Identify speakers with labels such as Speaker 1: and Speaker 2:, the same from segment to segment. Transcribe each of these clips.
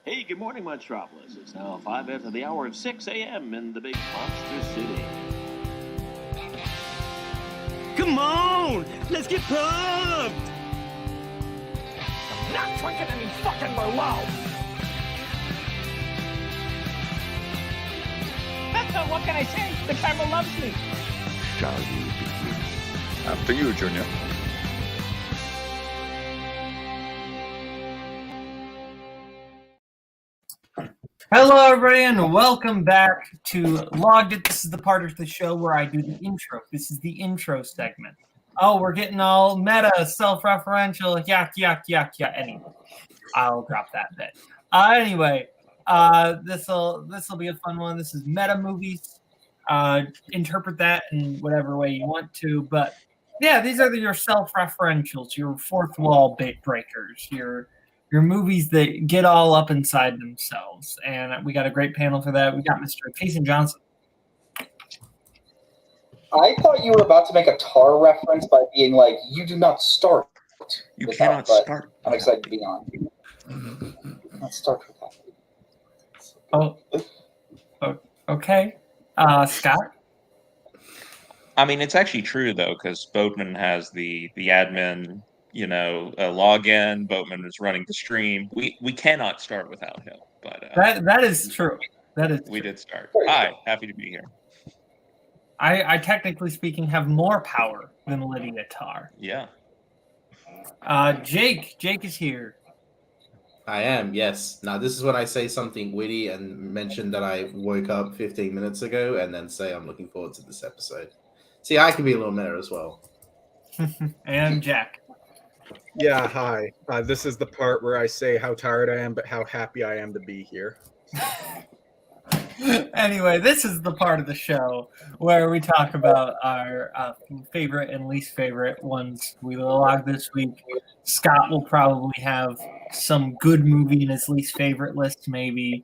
Speaker 1: Hey, good morning, Metropolis. It's now 5 after the hour of 6 a.m. in the big monster city.
Speaker 2: Come on! Let's get pumped!
Speaker 3: I'm not drinking any fucking Merlot! What can I say? The camera loves me.
Speaker 4: Shall we begin?
Speaker 5: After you, Junior.
Speaker 6: Hello, everybody, and welcome back to Logged It. This is the part of the show where I do the intro. This is the intro segment. Oh, we're getting all meta, self-referential, yak. Anyway, I'll drop that bit. Anyway, this'll be a fun one. This is meta movies. Interpret that in whatever way you want to, but yeah, these are your self-referentials, your fourth wall bait breakers, your movies that get all up inside themselves. And we got a great panel for that. We got Mr. Payson Johnson.
Speaker 7: I thought you were about to make a Tar reference by being like, you do not start.
Speaker 5: You cannot
Speaker 7: that,
Speaker 5: start.
Speaker 7: I'm excited to be on. Let's start with that.
Speaker 6: Oh, okay. Scott?
Speaker 8: I mean, it's actually true, though, because Boatman has the admin, login. Boatman is running the stream. We cannot start without him. But
Speaker 6: that is true.
Speaker 8: We did start. Hi, happy to be here.
Speaker 6: I technically speaking have more power than Lydia Tar.
Speaker 8: Yeah.
Speaker 6: Jake is here.
Speaker 9: I am, yes. Now, this is when I say something witty and mention that I woke up 15 minutes ago and then say I'm looking forward to this episode. See, I can be a little meta as well.
Speaker 6: And Jack.
Speaker 10: Yeah, hi. This is the part where I say how tired I am, but how happy I am to be here.
Speaker 6: Anyway, this is the part of the show where we talk about our favorite and least favorite ones we log this week. Scott will probably have some good movie in his least favorite list, maybe.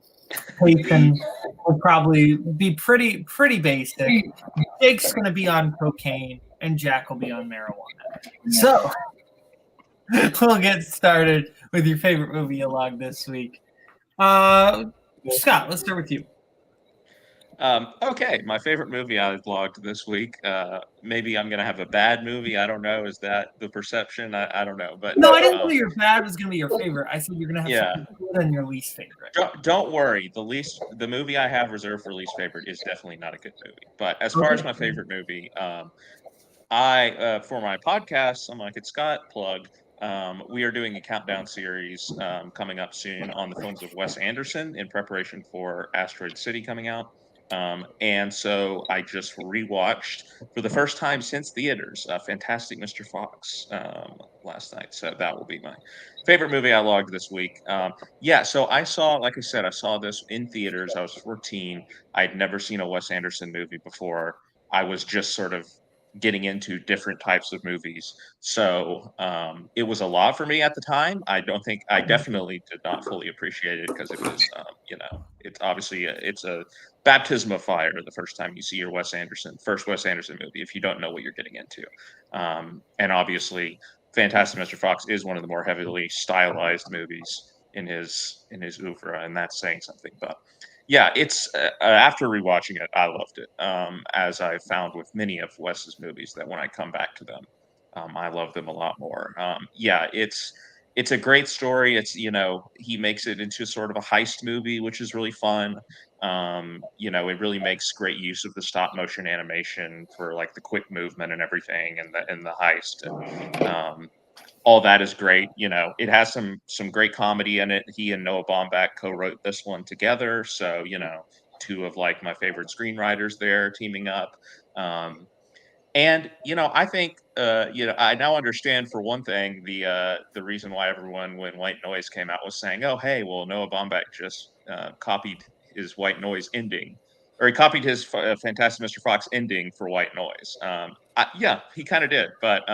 Speaker 6: Payson will probably be pretty basic. Jake's going to be on cocaine, and Jack will be on marijuana. So we'll get started with your favorite movie you logged this week. Scott, let's start with you.
Speaker 8: Okay, my favorite movie I logged this week. Maybe I'm going to have a bad movie. I don't know. Is that the perception? I don't know. But
Speaker 6: no, I didn't say your bad was going to be your favorite. I said you're going to have something good than your least favorite.
Speaker 8: Don't worry. The movie I have reserved for least favorite is definitely not a good movie. But as far as my favorite movie, I for my podcast, Unlike It Scott plug, we are doing a countdown series coming up soon on the films of Wes Anderson in preparation for Asteroid City coming out. And so I just rewatched for the first time since theaters, Fantastic Mr. Fox last night. So that will be my favorite movie I logged this week. So I saw this in theaters. I was 14. I'd never seen a Wes Anderson movie before. I was just sort of getting into different types of movies. So it was a lot for me at the time. I definitely did not fully appreciate it because it was, it's obviously it's a baptism of fire the first time you see your first Wes Anderson movie, if you don't know what you're getting into. And obviously Fantastic Mr. Fox is one of the more heavily stylized movies in his oeuvre, and that's saying something. But yeah, it's after rewatching it, I loved it. As I found with many of Wes's movies, that when I come back to them, I love them a lot more. It's a great story. It's he makes it into sort of a heist movie, which is really fun. It really makes great use of the stop motion animation for like the quick movement and everything, and the heist. And, all that is great. It has some great comedy in it. He and Noah Baumbach co-wrote this one together. So, two of like my favorite screenwriters there teaming up. And I think I now understand, for one thing, the reason why everyone, when White Noise came out, was saying, "Oh, hey, well, Noah Baumbach just copied his White Noise ending, or he copied his Fantastic Mr. Fox ending for White Noise." He kind of did, but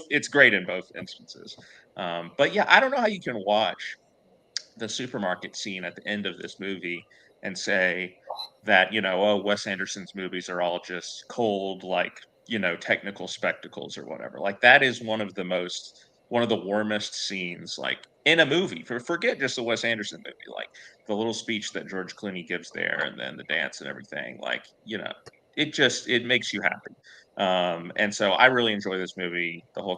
Speaker 8: it's great in both instances. But yeah, I don't know how you can watch the supermarket scene at the end of this movie and say that, Wes Anderson's movies are all just cold, like, technical spectacles or whatever. Like, that is one of the warmest scenes, like, in a movie. Forget just the Wes Anderson movie, like the little speech that George Clooney gives there, and then the dance and everything. Like, it makes you happy. And so I really enjoy this movie. The whole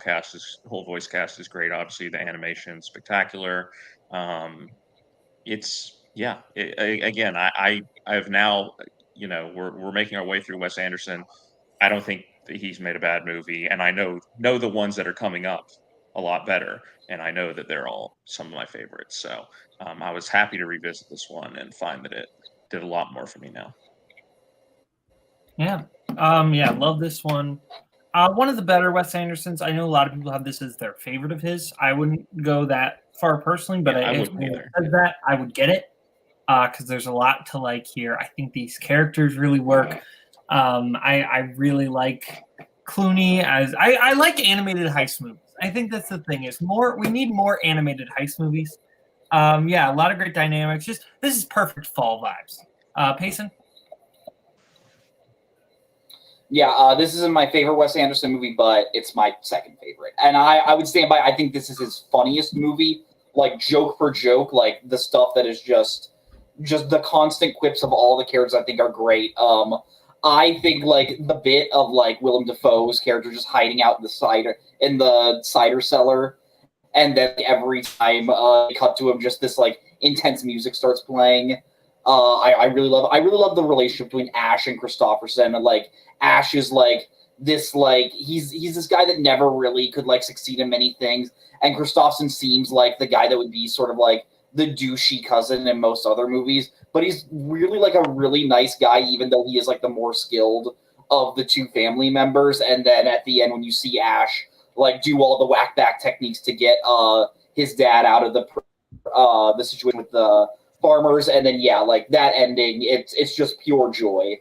Speaker 8: voice cast is great. Obviously, the animation spectacular. Again, I've now, we're making our way through Wes Anderson. I don't think that he's made a bad movie, and I know the ones that are coming up a lot better, and I know that they're all some of my favorites. So I was happy to revisit this one and find that it did a lot more for me now.
Speaker 6: Yeah. Love this one. One of the better Wes Andersons. I know a lot of people have this as their favorite of his. I wouldn't go that far personally, but
Speaker 8: I
Speaker 6: if
Speaker 8: wouldn't either.
Speaker 6: says that, I would get it because there's a lot to like here. I think these characters really work. I really like Clooney as I like animated heist movies. I think that's the thing is we need more animated heist movies. A lot of great dynamics. This is perfect fall vibes. Payson?
Speaker 11: Yeah, this isn't my favorite Wes Anderson movie, but it's my second favorite. And I would stand by, I think this is his funniest movie, like joke for joke, like the stuff that is just the constant quips of all the characters I think are great. I think like the bit of like Willem Dafoe's character just hiding out in the cider cellar, and then every time they cut to him, just this like intense music starts playing. I really love the relationship between Ash and Christopherson, and like Ash is like this like he's this guy that never really could like succeed in many things, and Christopherson seems like the guy that would be sort of like the douchey cousin in most other movies, but he's really like a really nice guy, even though he is like the more skilled of the two family members. And then at the end, when you see Ash like do all the whack back techniques to get his dad out of the situation with the farmers, and then like that ending, it's just pure joy.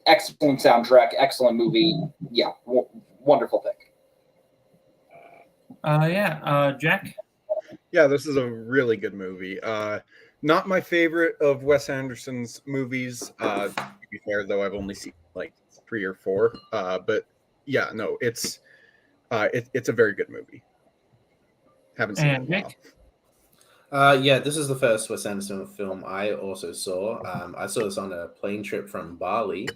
Speaker 11: Excellent soundtrack, excellent movie. Wonderful pick.
Speaker 6: Jack?
Speaker 10: Yeah, this is a really good movie. Not my favorite of Wes Anderson's movies. To be fair, though, I've only seen like 3 or 4. But yeah, no, it's a very good movie. Haven't seen it in a while.
Speaker 9: This is the first Wes Anderson film I also saw. I saw this on a plane trip from Bali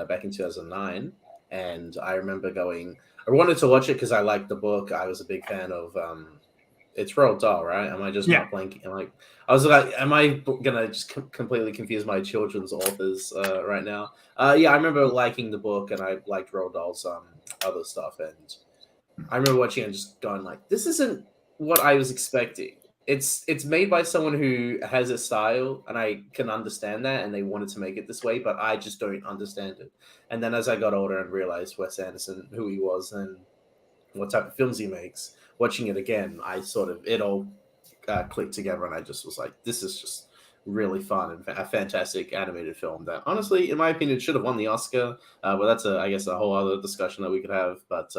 Speaker 9: back in 2009, and I remember I wanted to watch it because I liked the book. I was a big fan of it's Roald Dahl, right? Am I just not blanking? I was like, am I gonna just completely confuse my children's authors right now? I remember liking the book, and I liked Roald Dahl's other stuff, and I remember watching it and just going like, this isn't what I was expecting. It's made by someone who has a style, and I can understand that, and they wanted to make it this way, but I just don't understand it. And then as I got older and realized Wes Anderson, who he was, and what type of films he makes, watching it again, it all clicked together, and I just was like, this is just really fun and a fantastic animated film that, honestly, in my opinion, should have won the Oscar. But that's I guess a whole other discussion that we could have. But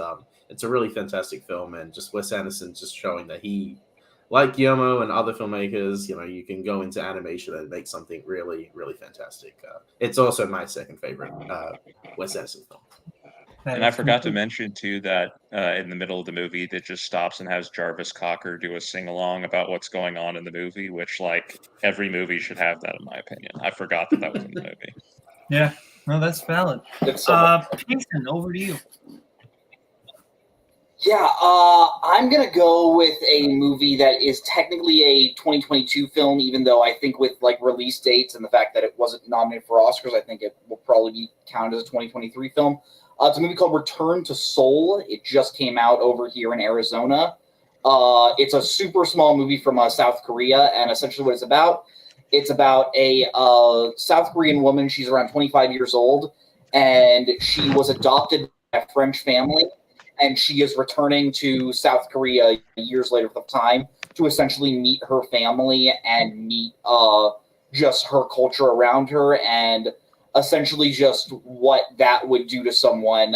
Speaker 9: it's a really fantastic film, and just Wes Anderson just showing that he, like Guillermo and other filmmakers, you can go into animation and make something really, really fantastic. It's also my second favorite Wes Anderson film.
Speaker 8: And I forgot to mention, too, that in the middle of the movie, that just stops and has Jarvis Cocker do a sing-along about what's going on in the movie, which, like, every movie should have that, in my opinion. I forgot that was in the movie.
Speaker 6: Yeah, no, that's valid. Payson, over to you.
Speaker 11: Yeah, I'm going to go with a movie that is technically a 2022 film, even though I think with like release dates and the fact that it wasn't nominated for Oscars, I think it will probably be counted as a 2023 film. It's a movie called Return to Seoul. It just came out over here in Arizona. It's a super small movie from South Korea, and essentially what it's about a South Korean woman. She's around 25 years old, and she was adopted by a French family, and she is returning to South Korea years later for the time to essentially meet her family and meet just her culture around her, and essentially just what that would do to someone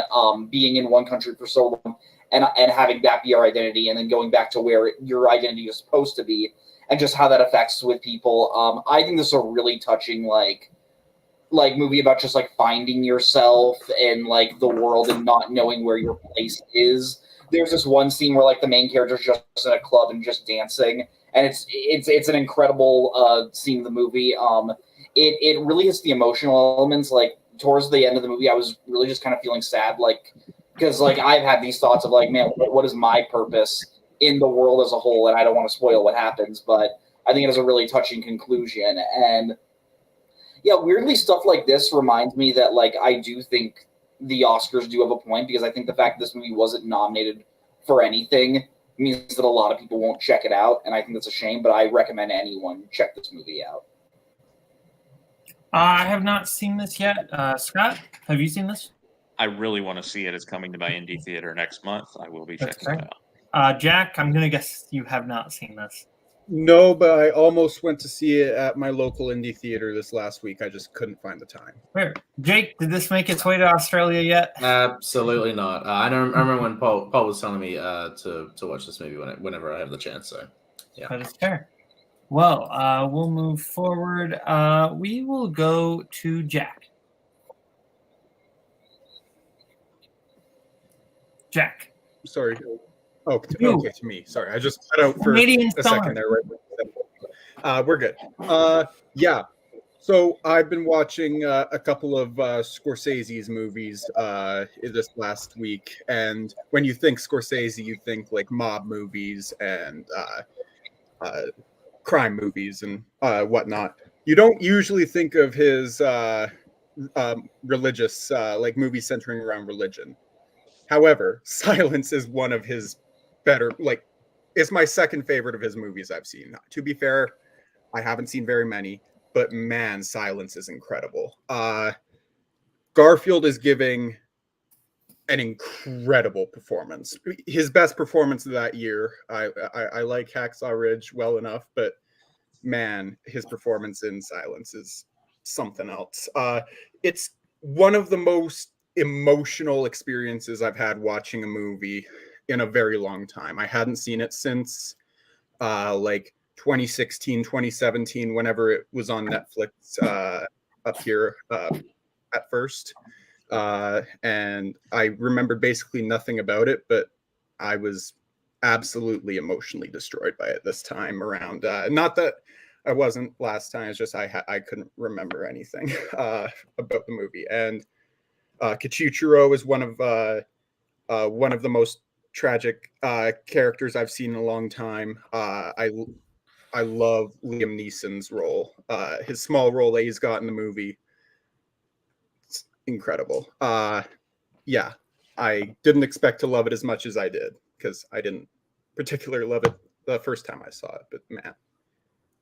Speaker 11: being in one country for so long and having that be your identity, and then going back to where your identity is supposed to be, and just how that affects with people. I think this is a really touching like movie about just like finding yourself in like the world and not knowing where your place is. there's this one scene where like the main character's just in a club and just dancing, and it's an incredible scene of the movie. It really hits the emotional elements. Like towards the end of the movie, I was really just kind of feeling sad, like because like I've had these thoughts of like, man, what is my purpose in the world as a whole? And I don't want to spoil what happens, but I think it has a really touching conclusion. And yeah, weirdly, stuff like this reminds me that like I do think the Oscars do have a point, because I think the fact that this movie wasn't nominated for anything means that a lot of people won't check it out, and I think that's a shame, but I recommend anyone check this movie out.
Speaker 6: I have not seen this yet. Scott, have you seen this?
Speaker 8: I really want to see it. It's coming to my indie theater next month. I will be checking it
Speaker 6: out. Jack, I'm going to guess you have not seen this.
Speaker 10: No, but I almost went to see it at my local indie theater this last week. I just couldn't find the time.
Speaker 6: Where? Jake, did this make its way to Australia yet?
Speaker 9: Absolutely not. I remember when Paul was telling me to watch this movie whenever I have the chance. So, yeah.
Speaker 6: That is fair. Well, we'll move forward. We will go to Jack. Jack.
Speaker 10: Sorry. Oh, okay, to me. Sorry, I just cut out for a second there. Right. We're good. Yeah. So I've been watching a couple of Scorsese's movies this last week, and when you think Scorsese, you think like mob movies and crime movies and whatnot. You don't usually think of his religious like movies centering around religion. However, Silence is one of his better, like, it's my second favorite of his movies I've seen. To be fair, I haven't seen very many, but man, Silence is incredible. Garfield is giving an incredible performance. His best performance of that year. I like Hacksaw Ridge well enough, but man, his performance in Silence is something else. It's one of the most emotional experiences I've had watching a movie in a very long time. I hadn't seen it since like 2016, 2017, whenever it was on Netflix up here at first. And I remember basically nothing about it, but I was absolutely emotionally destroyed by it this time around. Not that I wasn't last time, it's just I couldn't remember anything about the movie. And Kachuchiro is one of the most tragic characters I've seen in a long time. I love Liam Neeson's role. His small role that he's got in the movie, it's incredible. Yeah, I didn't expect to love it as much as I did, because I didn't particularly love it the first time I saw it. But man,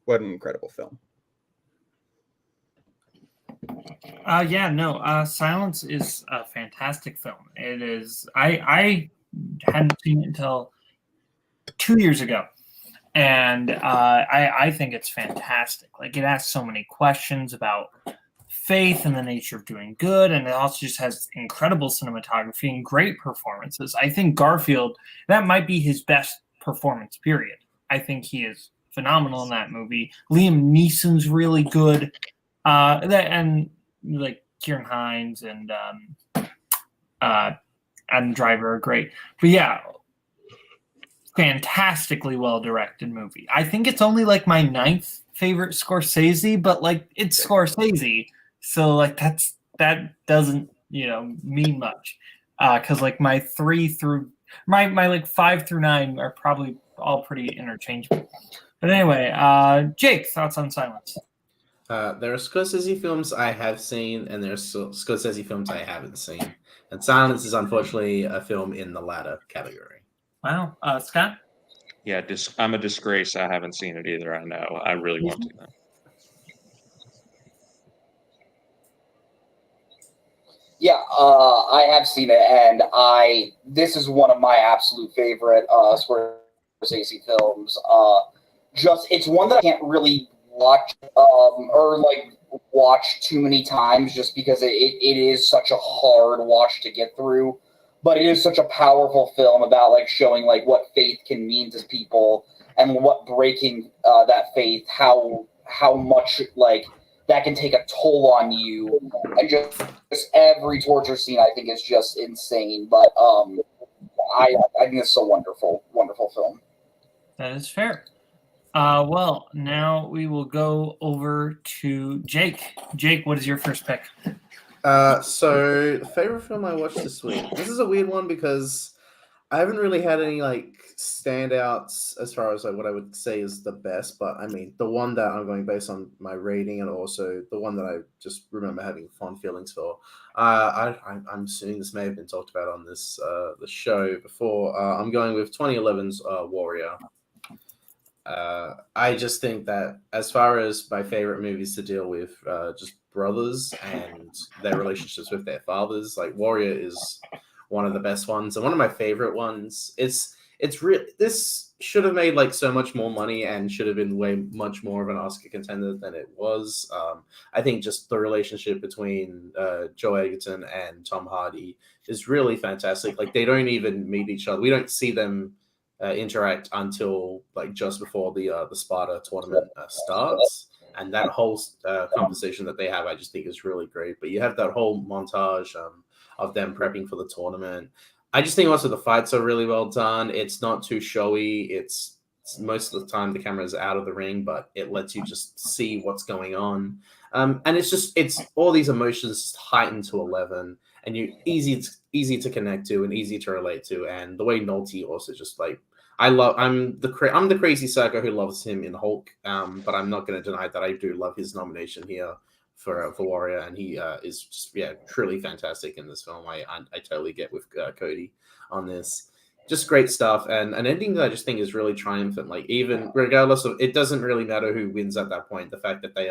Speaker 10: what an incredible film.
Speaker 6: Silence is a fantastic film. It is. I hadn't seen it until 2 years ago, and I think it's fantastic. Like, it asks so many questions about faith and the nature of doing good, and it also just has incredible cinematography and great performances. I think Garfield, that might be his best performance, period. I think he is phenomenal in that movie. Liam Neeson's really good. And like Kieran Hines and Adam Driver are great. But yeah, fantastically well directed movie. I think it's only like my 9th favorite Scorsese, but like it's Scorsese, so like that doesn't mean much. Because like my 3 through my like 5 through 9 are probably all pretty interchangeable. But anyway, Jake, thoughts on Silence?
Speaker 9: There are Scorsese films I have seen, and there are Scorsese films I haven't seen. And Silence is unfortunately a film in the latter category.
Speaker 6: Wow. Scott?
Speaker 8: Yeah, I'm a disgrace. I haven't seen it either. I know. I really want to, though.
Speaker 11: Yeah, I have seen it, and this is one of my absolute favorite Scorsese films. It's one that I can't really watch watch too many times, just because it is such a hard watch to get through. But it is such a powerful film about like showing like what faith can mean to people, and what breaking that faith, how much like that can take a toll on you. And just every torture scene I think is just insane. But I think it's a wonderful, wonderful film.
Speaker 6: That is fair. Well, now we will go over to Jake. Jake, what is your first pick?
Speaker 9: So the favorite film I watched this week. This is a weird one because I haven't really had any like standouts as far as like what I would say is the best. But I mean, the one that I'm going based on my rating and also the one that I just remember having fond feelings for. I'm assuming this may have been talked about on this the show before. I'm going with 2011's Warrior. I just think that as far as my favorite movies to deal with just brothers and their relationships with their fathers, like Warrior is one of the best ones and one of my favorite ones. It's real. This should have made like so much more money and should have been way much more of an Oscar contender than it was. I think just the relationship between Joe Egerton and Tom Hardy is really fantastic. Like they don't even meet each other. We don't see them interact until like just before the Sparta tournament starts, and that whole conversation that they have, I just think is really great. But you have that whole montage of them prepping for the tournament. I just think also the fights are really well done. It's not too showy. It's most of the time the camera is out of the ring, but it lets you just see what's going on. And it's all these emotions heightened to 11, and you easy to connect to and easy to relate to. And the way Nolte also just like, I'm the crazy psycho who loves him in Hulk, but I'm not going to deny that I do love his nomination here for Warrior, and he is just truly fantastic in this film. I totally get with Cody on this. Just great stuff, and an ending that I just think is really triumphant. Like even regardless of, it doesn't really matter who wins at that point. The fact that they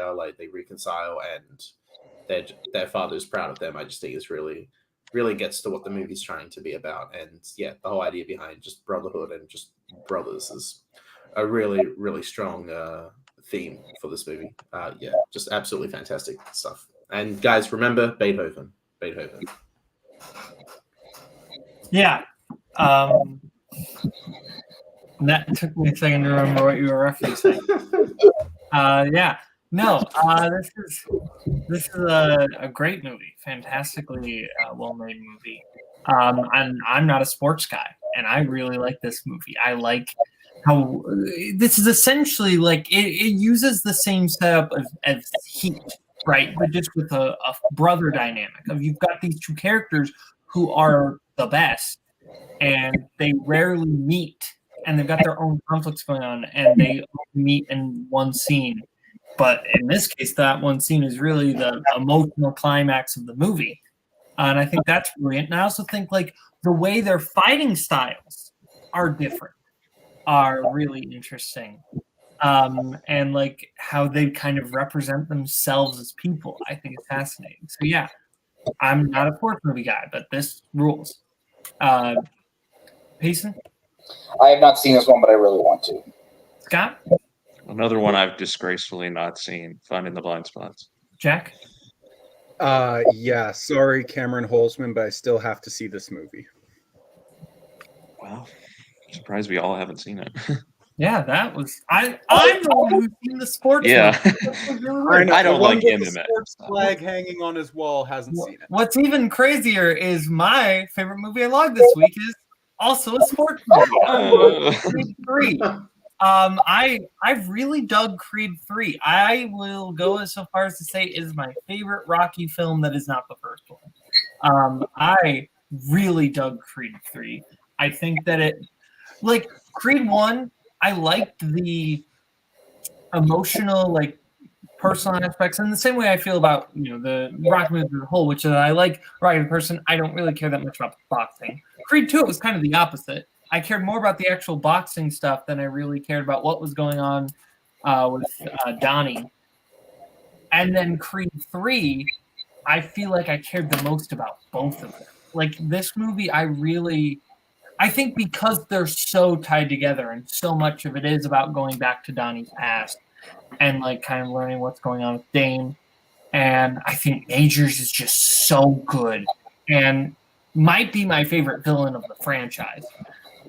Speaker 9: reconcile and their father's proud of them, I just think is really gets to what the movie's trying to be about. And yeah, the whole idea behind just brotherhood and just brothers is a really strong theme for this movie. Just absolutely fantastic stuff. And guys, remember Beethoven. Yeah.
Speaker 6: That took me a second to remember what you were referencing. This is a great movie, fantastically well-made movie. And I'm not a sports guy, and I really like this movie. I like how this is essentially like it uses the same setup as Heat, right? But just with a brother dynamic of you've got these two characters who are the best, and they rarely meet, and they've got their own conflicts going on, and they meet in one scene. But in this case, that one scene is really the emotional climax of the movie. And I think that's brilliant. And I also think like the way their fighting styles are different are really interesting. And like how they kind of represent themselves as people, I think is fascinating. So yeah, I'm not a sports movie guy, but this rules. Payson?
Speaker 11: I have not seen this one, but I really want to.
Speaker 6: Scott?
Speaker 8: Another one I've disgracefully not seen, Finding the Blind Spots.
Speaker 6: Jack?
Speaker 10: Yeah, sorry, Cameron Holzman, but I still have to see this movie.
Speaker 8: Well, I'm surprised we all haven't seen it.
Speaker 6: Yeah, that was I'm the one who's seen the sports.
Speaker 8: Yeah. I don't like him in
Speaker 10: that. Sports flag hanging on his wall hasn't seen it.
Speaker 6: What's even crazier is my favorite movie I logged this week is also a sports movie. Creed 3. I've really dug Creed 3. I will go as so far as to say it is my favorite Rocky film that is not the first one. I really dug Creed 3. I think that it, like Creed 1, I liked the emotional, like personal aspects in the same way I feel about the Rocky movie as a whole, which is I like Rocky the person. I don't really care that much about boxing. Creed 2, it was kind of the opposite. I cared more about the actual boxing stuff than I really cared about what was going on with Donnie. And then Creed 3, I feel like I cared the most about both of them. Like this movie, I think because they're so tied together and so much of it is about going back to Donnie's past and like kind of learning what's going on with Dane. And I think Majors is just so good and might be my favorite villain of the franchise.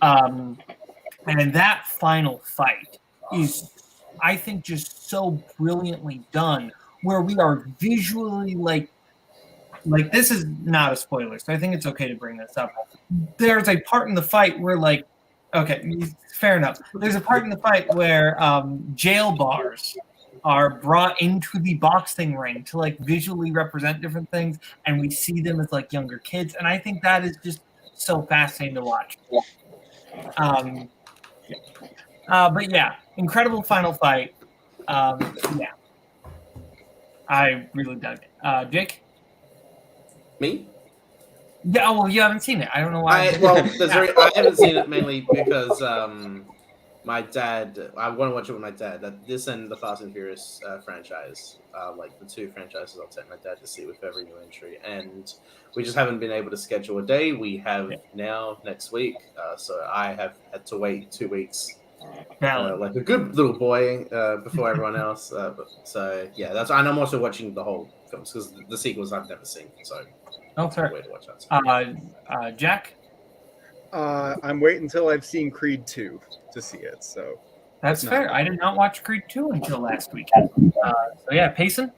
Speaker 6: And that final fight is, I think, just so brilliantly done where we are visually like like this is not a spoiler, so I think it's okay to bring this up. There's a part in the fight where like, okay, fair enough. There's a part in the fight where jail bars are brought into the boxing ring to like visually represent different things, and we see them as like younger kids, and I think that is just so fascinating to watch. But yeah, incredible final fight. Yeah, I really dug it. Jake?
Speaker 9: Me?
Speaker 6: Yeah, well, you haven't seen it. I don't know why.
Speaker 9: I haven't seen it mainly because my dad. I want to watch it with my dad. This and the Fast and Furious franchise, like the two franchises, I'll take my dad to see with every new entry, and we just haven't been able to schedule a day. We have now next week, so I have had to wait 2 weeks. Like a good little boy before everyone else. So yeah, and I'm also watching the whole films because the sequels I've never seen. So
Speaker 6: fair.
Speaker 9: Way to watch that.
Speaker 6: Jack?
Speaker 10: I'm waiting until I've seen Creed 2 to see it. So
Speaker 6: that's fair. I did not watch Creed 2 until last weekend. So yeah, Payson?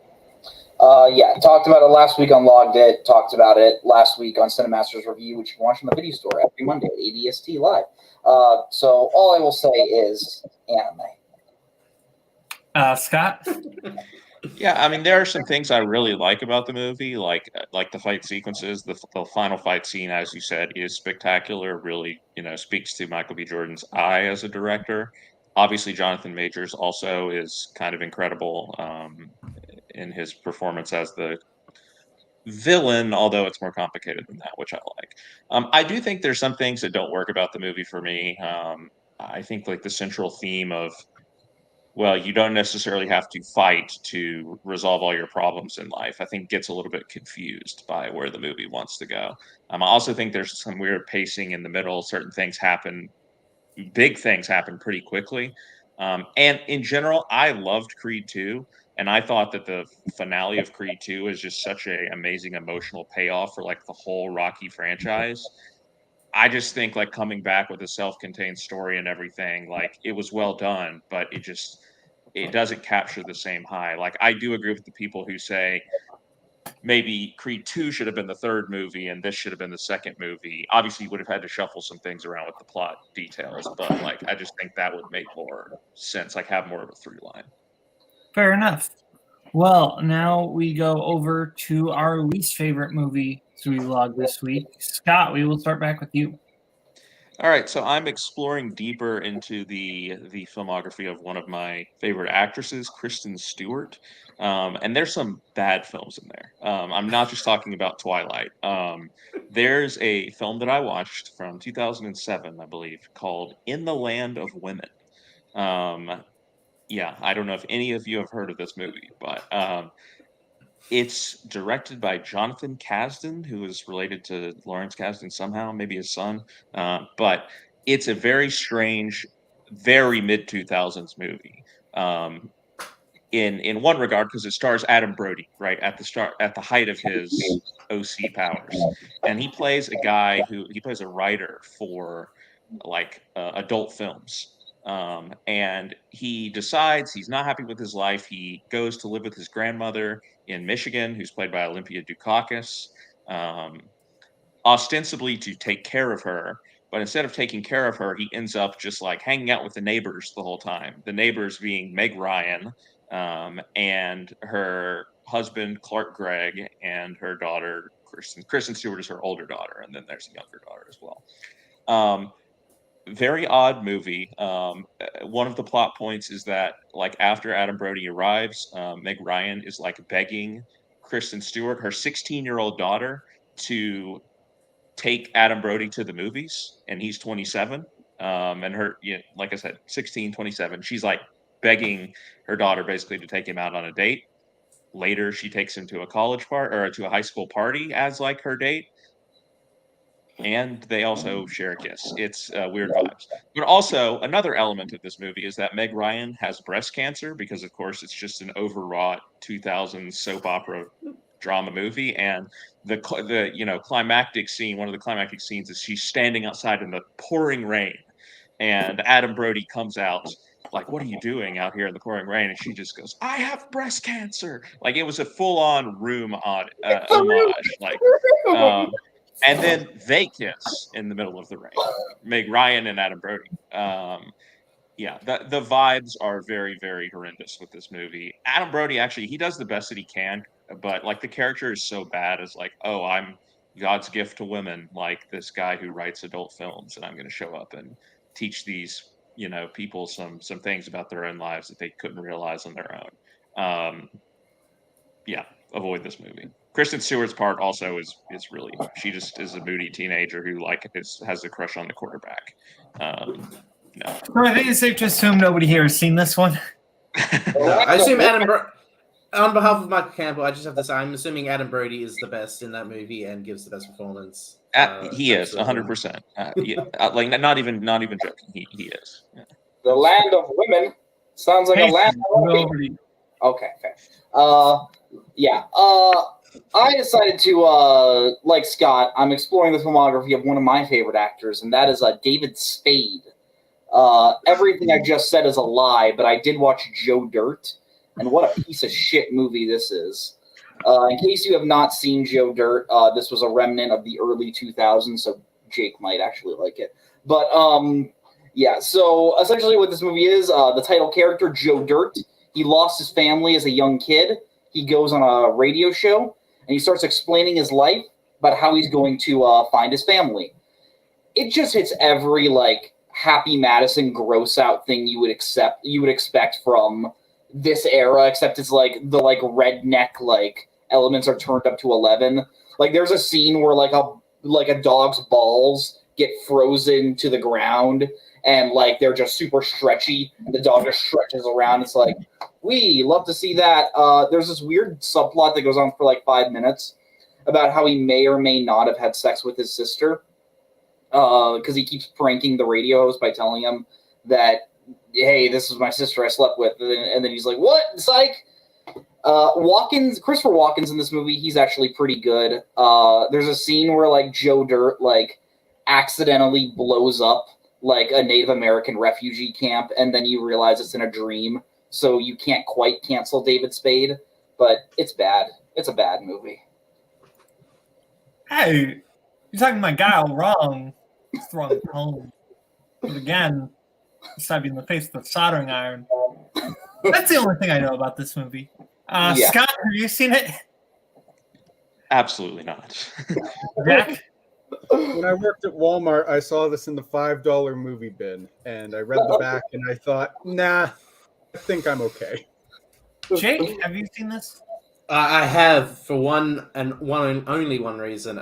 Speaker 11: Yeah, talked about it last week on Logged It. Talked about it last week on Cinemasters Review, which you can watch in the video store every Monday at ADST Live. So all I will say is anime.
Speaker 6: Scott?
Speaker 8: Yeah, I mean, there are some things I really like about the movie, like the fight sequences. The final fight scene, as you said, is spectacular. Really, speaks to Michael B. Jordan's eye as a director. Obviously, Jonathan Majors also is kind of incredible in his performance as the villain, although it's more complicated than that, which I like. I do think there's some things that don't work about the movie for me. I think like the central theme of, well, you don't necessarily have to fight to resolve all your problems in life, I think gets a little bit confused by where the movie wants to go. I also think there's some weird pacing in the middle. Certain things happen, big things happen pretty quickly. And in general, I loved Creed 2. And I thought that the finale of Creed 2 is just such an amazing emotional payoff for like the whole Rocky franchise. I just think like coming back with a self-contained story and everything, like it was well done, but it doesn't capture the same high. Like I do agree with the people who say maybe Creed 2 should have been the third movie and this should have been the second movie. Obviously, you would have had to shuffle some things around with the plot details, but like I just think that would make more sense, like have more of a through line.
Speaker 6: Fair enough. Well, now we go over to our least favorite movie we logged this week. Scott, we will start back with you.
Speaker 8: All right, so I'm exploring deeper into the filmography of one of my favorite actresses, Kristen Stewart, and there's some bad films in there. I'm not just talking about Twilight. There's a film that I watched from 2007, I believe, called In the Land of Women. Yeah, I don't know if any of you have heard of this movie, but it's directed by Jonathan Kasdan, who is related to Lawrence Kasdan somehow, maybe his son. But it's a very strange, very mid-2000s movie. In one regard, because it stars Adam Brody, right at the height of his OC powers, and he plays a guy he plays a writer for like adult films. And he decides he's not happy with his life. He goes to live with his grandmother in Michigan, who's played by Olympia Dukakis, ostensibly to take care of her. But instead of taking care of her, he ends up just like hanging out with the neighbors the whole time. The neighbors being Meg Ryan and her husband, Clark Gregg, and her daughter, Kristen. Kristen Stewart is her older daughter, and then there's a younger daughter as well. Very odd movie. One of the plot points is that like after Adam Brody arrives, Meg Ryan is like begging Kristen Stewart, her 16-year-old daughter, to take Adam Brody to the movies, and he's 27. And her, like I said, 16, 27. She's like begging her daughter basically to take him out on a date. Later, she takes him to a college party or to a high school party as like her date. And they also share a kiss. It's weird vibes. But also, another element of this movie is that Meg Ryan has breast cancer because, of course, it's just an overwrought 2000s soap opera drama movie. And the climactic scene, one of the climactic scenes is she's standing outside in the pouring rain. And Adam Brody comes out like, what are you doing out here in the pouring rain? And she just goes, I have breast cancer. Like, it was a full-on room on homage. Like, and then they kiss in the middle of the rain. Meg Ryan and Adam Brody. Yeah, the vibes are very, very horrendous with this movie. Adam Brody, actually, he does the best that he can, but like the character is so bad as like, oh, I'm God's gift to women, like this guy who writes adult films, and I'm going to show up and teach these, people some things about their own lives that they couldn't realize on their own. Yeah, avoid this movie. Kristen Stewart's part also is really, she just is a moody teenager who has a crush on the quarterback. No.
Speaker 6: So I think it's safe to assume nobody here has seen this one.
Speaker 9: No, I assume on behalf of Michael Campbell, I just have to say, I'm assuming Adam Brody is the best in that movie and gives the best performance.
Speaker 8: He is 100%. Like not even joking. He is. Yeah.
Speaker 11: The land of women sounds like a land of women. Okay. Yeah. I decided to, like Scott, I'm exploring the filmography of one of my favorite actors, and that is David Spade. Everything I just said is a lie, but I did watch Joe Dirt, and what a piece of shit movie this is. In case you have not seen Joe Dirt, this was a remnant of the early 2000s, so Jake might actually like it. But, yeah, so essentially what this movie is, the title character, Joe Dirt, he lost his family as a young kid. He goes on a radio show, and he starts explaining his life about how he's going to find his family. It just hits every, like, Happy Madison gross out thing you would expect from this era, except it's like the like redneck like elements are turned up to 11. Like there's a scene where like a dog's balls get frozen to the ground and like they're just super stretchy and the dog just stretches around. It's like, we love to see that. There's this weird subplot that goes on for like 5 minutes about how he may or may not have had sex with his sister. Because he keeps pranking the radio host by telling him that, hey, this is my sister I slept with. And then he's like, what? Psych! Christopher Walken's in this movie. He's actually pretty good. There's a scene where, like, Joe Dirt, like, accidentally blows up, like, a Native American refugee camp, and then you realize it's in a dream, so you can't quite cancel David Spade, but it's bad. It's a bad movie.
Speaker 6: Hey, you're talking my guy all wrong. He's throwing it home. But again, stab you in the face with a soldering iron. That's the only thing I know about this movie.
Speaker 11: Yeah.
Speaker 6: Scott, have you seen it?
Speaker 8: Absolutely not.
Speaker 6: Jack?
Speaker 10: When I worked at Walmart, I saw this in the $5 movie bin, and I read the back, and I thought, nah, I think I'm okay.
Speaker 6: Jake, have you seen this?
Speaker 9: I have, for one only one reason,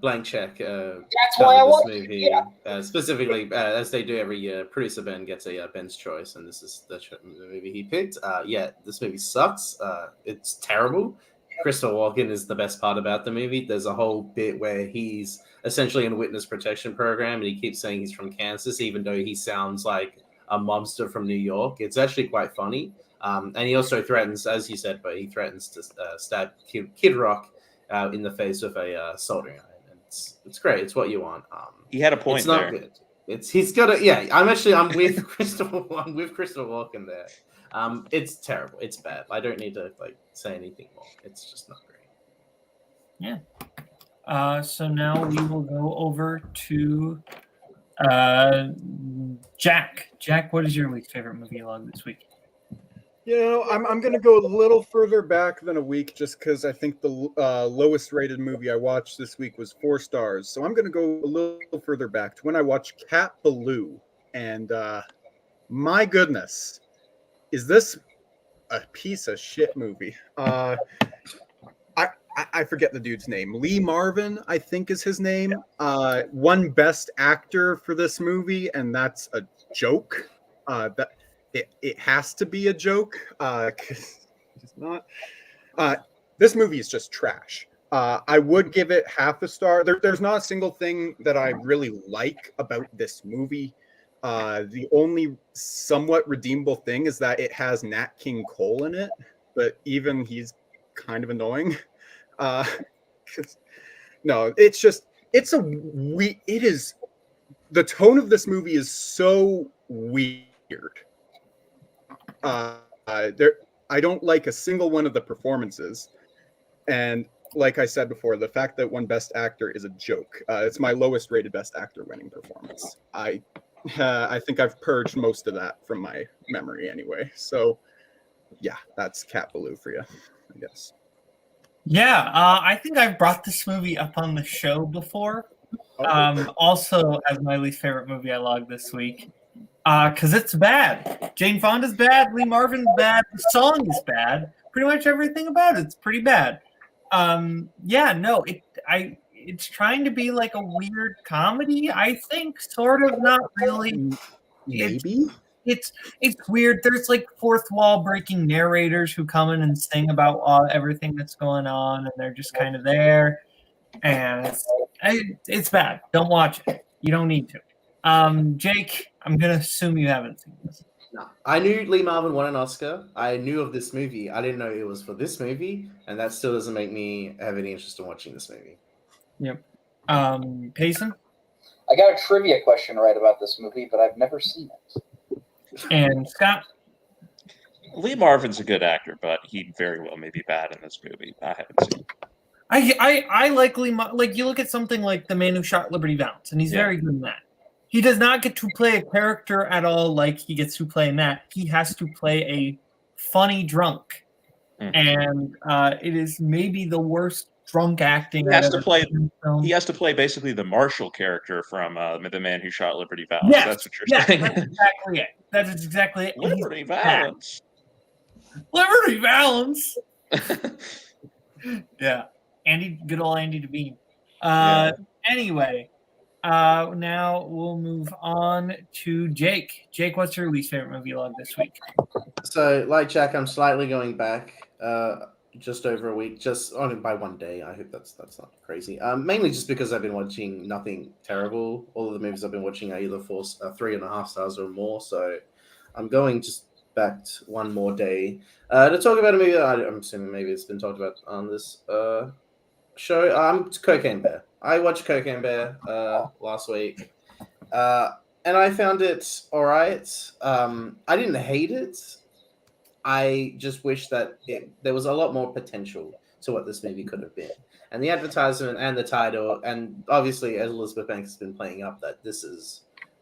Speaker 9: blank check.
Speaker 11: That's why I watched
Speaker 9: this movie.
Speaker 11: it, yeah.
Speaker 9: Specifically, as they do every year, producer Ben gets a Ben's choice, and this is the movie he picked. Yeah, this movie sucks. It's terrible. Christopher Walken is the best part about the movie. There's a whole bit where he's essentially in a witness protection program, and he keeps saying he's from Kansas, even though he sounds like a mobster from New York. It's actually quite funny. And he also threatens, as you said, but he threatens to stab Kid Rock in the face with a soldering iron. And it's great. It's what you want.
Speaker 8: He had a point
Speaker 9: it's not
Speaker 8: there.
Speaker 9: Good. He's got a yeah. I'm with Christopher Walken there. It's terrible. It's bad. I don't need to like say anything more. It's just not great.
Speaker 6: Yeah. So now we will go over to Jack. Jack, what is your least favorite movie log this week?
Speaker 10: You know, I'm going to go a little further back than a week just because I think the lowest rated movie I watched this week was 4 stars. So I'm going to go a little further back to when I watched Cat Ballou. And my goodness, is this a piece of shit movie? I forget the dude's name. Lee Marvin, I think is his name. Won Best Actor for this movie, and that's a joke. It has to be a joke because it's not. This movie is just trash. I would give it half a star. There's not a single thing that I really like about this movie. The only somewhat redeemable thing is that it has Nat King Cole in it, but even he's kind of annoying. No, it is the tone of this movie is so weird. I don't like a single one of the performances, and like I said before, the fact that won Best Actor is a joke. It's my lowest rated Best Actor winning performance. I think I've purged most of that from my memory anyway. So yeah, that's Cat Ballou for you, I guess.
Speaker 6: Yeah, I think I've brought this movie up on the show before. Also, as my least favorite movie I logged this week. Because it's bad. Jane Fonda's bad. Lee Marvin's bad. The song is bad. Pretty much everything about it's pretty bad. It's trying to be like a weird comedy, I think, sort of, not really.
Speaker 10: Maybe
Speaker 6: it's weird. There's like fourth wall breaking narrators who come in and sing about everything that's going on, and they're just kind of there. And it's bad. Don't watch it. You don't need to. Jake, I'm gonna assume you haven't seen this.
Speaker 9: No, I knew Lee Marvin won an Oscar. I knew of this movie. I didn't know it was for this movie, and that still doesn't make me have any interest in watching this movie.
Speaker 6: Yep. Payson?
Speaker 11: I got a trivia question right about this movie, but I've never seen it.
Speaker 6: And Scott?
Speaker 8: Lee Marvin's a good actor, but he very well may be bad in this movie. I haven't seen it.
Speaker 6: I like Lee Marvin. Like, you look at something like The Man Who Shot Liberty Valance, and he's very good in that. He does not get to play a character at all like he gets to play in that. He has to play a funny drunk. And it is maybe the worst drunk acting
Speaker 8: He has to play basically the Marshall character from The Man Who Shot Liberty Valance.
Speaker 6: Yes,
Speaker 8: that's what you're saying.
Speaker 6: That's exactly it. That is exactly it.
Speaker 8: Liberty Valance.
Speaker 6: Liberty Valance. Yeah. Good old Andy Devine. Anyway. Now we'll move on to Jake. Jake, what's your least favorite movie log this week?
Speaker 9: So, like Jack, I'm slightly going back just over a week, just on it by one day. I hope that's not crazy. Mainly just because I've been watching nothing terrible. All of the movies I've been watching are either 3.5 stars or more. So I'm going just back one more day to talk about a movie that I'm assuming maybe it's been talked about on this show. Cocaine Bear. I watched Cocaine Bear last week, and I found it all right. I didn't hate it. I just wish that there was a lot more potential to what this movie could have been. And the advertisement and the title, and obviously as Elizabeth Banks has been playing up, that this is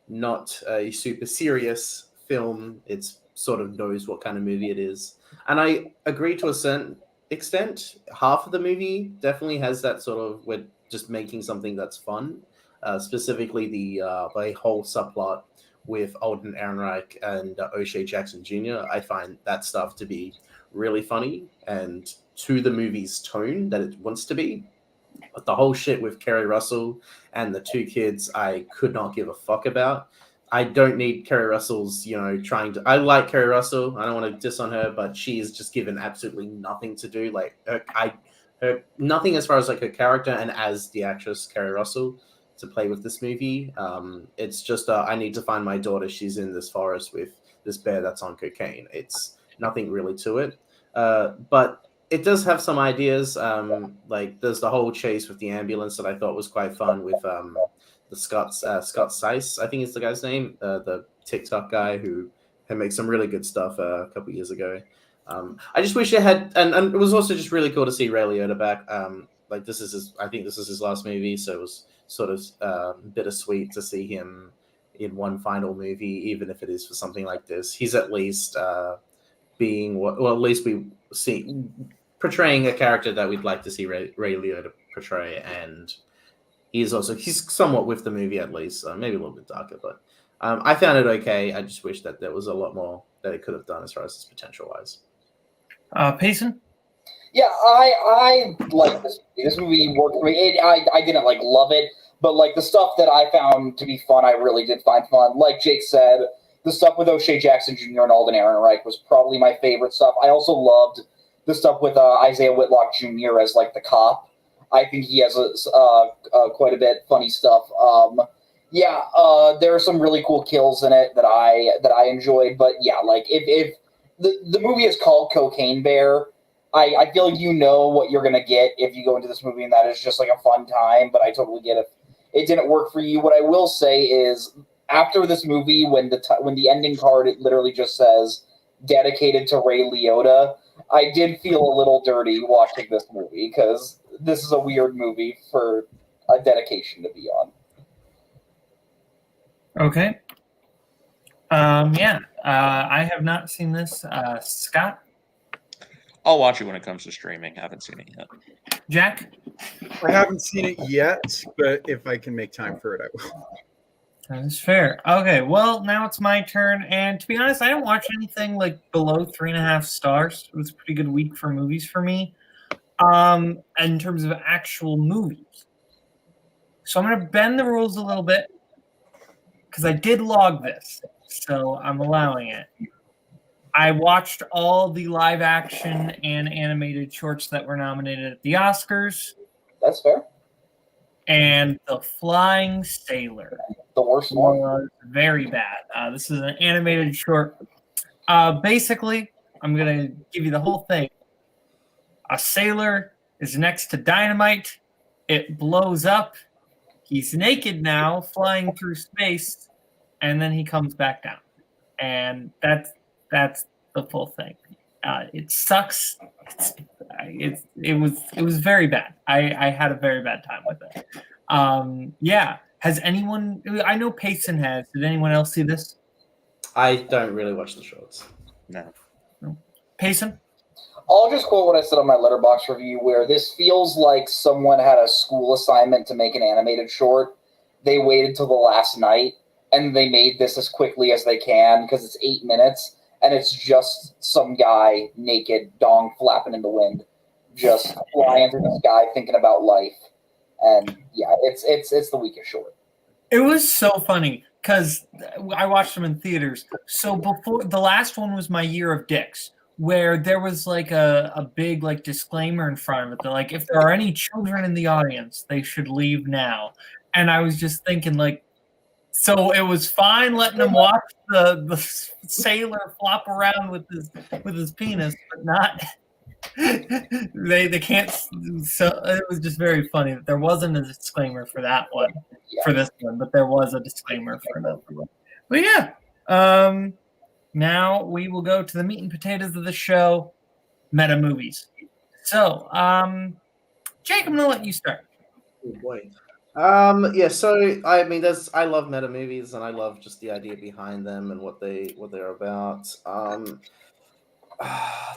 Speaker 9: not a super serious film. It's sort of knows what kind of movie it is. And I agree to a certain extent. Half of the movie definitely has that sort of, we're just making something that's fun. Specifically the whole subplot with Alden Ehrenreich and O'Shea Jackson Jr. I find that stuff to be really funny and to the movie's tone that it wants to be. But the whole shit with Kerry Russell and the two kids, I could not give a fuck about. I don't need Kerry Russell's, I like Kerry Russell. I don't want to diss on her, but she is just given absolutely nothing to do. Like, her nothing as far as like her character and as the actress Kerry Russell to play with this movie. It's just I need to find my daughter. She's in this forest with this bear that's on cocaine. It's nothing really to it, but it does have some ideas. Like there's the whole chase with the ambulance that I thought was quite fun with the Scott Seiss, I think is the guy's name, the TikTok guy who made some really good stuff a couple years ago. I just wish it had, and it was also just really cool to see Ray Liotta back. Like I think this is his last movie, so it was sort of bittersweet to see him in one final movie, even if it is for something like this. He's at least being at least we see portraying a character that we'd like to see Ray Liotta portray, and he's somewhat with the movie at least, maybe a little bit darker, but I found it okay. I just wish that there was a lot more that it could have done as far as its potential wise.
Speaker 6: Payson?
Speaker 11: Yeah, I like this movie. This movie worked for me. I didn't love it, but the stuff that I found to be fun, I really did find fun. Like Jake said, the stuff with O'Shea Jackson Jr. and Alden Ehrenreich was probably my favorite stuff. I also loved the stuff with Isaiah Whitlock Jr. as the cop. I think he has quite a bit funny stuff. There are some really cool kills in it that I enjoyed. But yeah, if the movie is called Cocaine Bear, I feel you know what you're gonna get if you go into this movie, and that is just a fun time. But I totally get it. It didn't work for you. What I will say is, after this movie, when the ending card, it literally just says dedicated to Ray Liotta, I did feel a little dirty watching this movie because this is a weird movie for a dedication to be on.
Speaker 6: Okay. I have not seen this. Scott?
Speaker 8: I'll watch it when it comes to streaming. I haven't seen it yet.
Speaker 6: Jack?
Speaker 10: I haven't seen it yet, but if I can make time for it, I will.
Speaker 6: That is fair. Okay, well, now it's my turn. And to be honest, I don't watch anything like below 3.5 stars. It was a pretty good week for movies for me. In terms of actual movies. So I'm going to bend the rules a little bit because I did log this. So I'm allowing it. I watched all the live action and animated shorts that were nominated at the Oscars.
Speaker 11: That's fair.
Speaker 6: And The Flying Sailor.
Speaker 11: The worst one.
Speaker 6: Was very bad. This is an animated short. Basically, I'm going to give you the whole thing. A sailor is next to dynamite. It blows up. He's naked now, flying through space, and then he comes back down. And that's the full thing. It sucks. It was very bad. I had a very bad time with it. Yeah. Has anyone? I know Payson has. Did anyone else see this?
Speaker 9: I don't really watch the shorts.
Speaker 8: No.
Speaker 6: Payson?
Speaker 11: I'll just quote what I said on my Letterboxd review, where this feels like someone had a school assignment to make an animated short. They waited till the last night, and they made this as quickly as they can because it's 8 minutes, and it's just some guy naked, dong flapping in the wind, just flying through the sky thinking about life. And yeah, it's the weakest short.
Speaker 6: It was so funny because I watched them in theaters. So before the last one was My Year of Dicks, where there was like a big like disclaimer in front of it. They're like, if there are any children in the audience, they should leave now. And I was just thinking like, so it was fine letting them watch the sailor flop around with his penis, but not they can't. So it was just very funny that there wasn't a disclaimer for that one, for this one, but there was a disclaimer for another one. But yeah, now we will go to the meat and potatoes of the show, meta movies. So, Jake, I'm gonna let you start.
Speaker 9: Oh boy. Yeah, so I mean I love meta movies and I love just the idea behind them and what they're about.